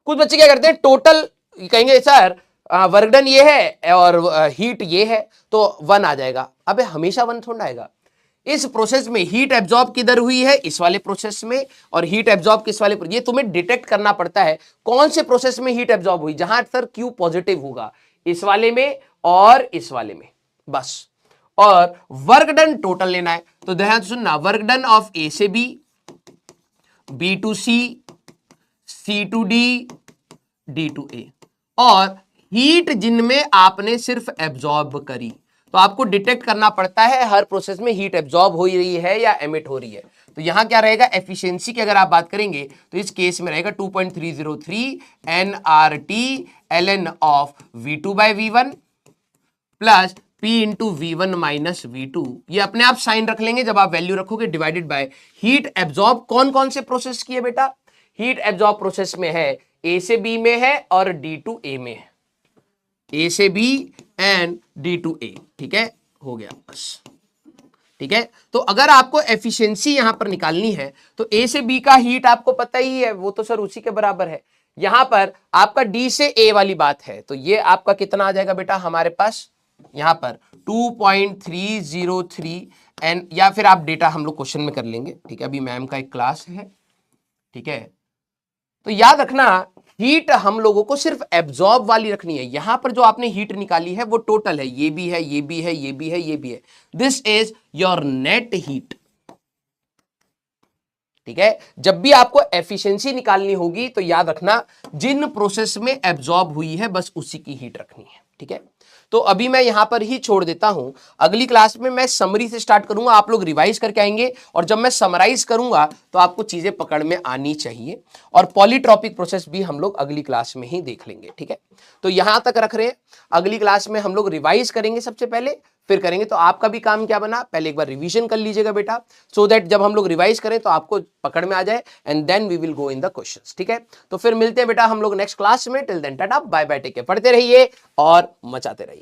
कुछ बच्चे क्या करते हैं, टोटल कहेंगे सर वर्क डन ये है और हीट ये है तो 1 आ जाएगा। अबे हमेशा 1 थोड़ा आएगा, इस प्रोसेस में हीट एब्जॉर्ब किधर हुई है, इस वाले प्रोसेस में, और हीट एब्जॉर्ब किस वाले, ये तुम्हें डिटेक्ट करना पड़ता है कौन से प्रोसेस में हीट एब्जॉर्ब हुई, जहां सर क्यू पॉजिटिव होगा, इस वाले में और इस वाले में, बस। और वर्क डन टोटल लेना है, तो ध्यान सुनना, वर्क डन ऑफ ए से B, B to C, C to D, D to A, और हीट जिनमें आपने सिर्फ एब्जॉर्ब करी, तो आपको डिटेक्ट करना पड़ता है हर प्रोसेस में हीट एब्जॉर्ब हो रही है या एमिट हो रही है। तो यहां क्या रहेगा, एफिशिएंसी की अगर आप बात करेंगे तो इस केस में रहेगा 2.303 nRT ln of V2 by V1 plus P into V1 minus V2, ये अपने आप साइन रख लेंगे जब आप वैल्यू रखोगे, डिवाइडेड बाय हीट एब्जॉर्ब कौन कौन से प्रोसेस की है बेटा, हीट एब्जॉर्ब प्रोसेस में है, ए से बी में है और डी टू ए में है, ए से बी एंड डी टू ए, ठीक है, हो गया बस, ठीक है। तो अगर आपको एफिशिएंसी यहां पर निकालनी है तो ए से बी का हीट आपको पता ही है, वो तो सर उसी के बराबर है। यहां पर आपका डी से ए वाली बात है, तो ये आपका कितना आ जाएगा बेटा हमारे पास यहां पर 2.303 एंड, या फिर आप डेटा हम लोग क्वेश्चन में कर लेंगे, ठीक है, अभी मैम का एक क्लास है, ठीक है। तो याद रखना हीट हम लोगों को सिर्फ एब्जॉर्ब वाली रखनी है, यहां पर जो आपने हीट निकाली है वो टोटल है, ये भी है, ये भी है, ये भी है, ये भी है, this is your net heat, ठीक है। जब भी आपको एफिशिएंसी निकालनी होगी तो याद रखना जिन प्रोसेस में एब्जॉर्ब हुई है बस उसी की हीट रखनी है, ठीक है। तो अभी मैं यहां पर ही छोड़ देता हूं, अगली क्लास में मैं समरी से स्टार्ट करूंगा, आप लोग रिवाइज करके आएंगे और जब मैं समराइज करूंगा तो आपको चीजें पकड़ में आनी चाहिए। और पॉलीट्रॉपिक प्रोसेस भी हम लोग अगली क्लास में ही देख लेंगे, ठीक है। तो यहां तक रख रहे हैं, अगली क्लास में हम लोग रिवाइज करेंगे सबसे पहले, फिर करेंगे। तो आपका भी काम क्या बना, पहले एक बार रिवीजन कर लीजिएगा बेटा, सो दैट जब हम लोग रिवाइज करें तो आपको पकड़ में आ जाए and then we will go in the questions, ठीक है। तो फिर मिलते हैं बेटा हम लोग नेक्स्ट क्लास में, till then tata bye bye, take care, पढ़ते रहिए और मचाते रहिए।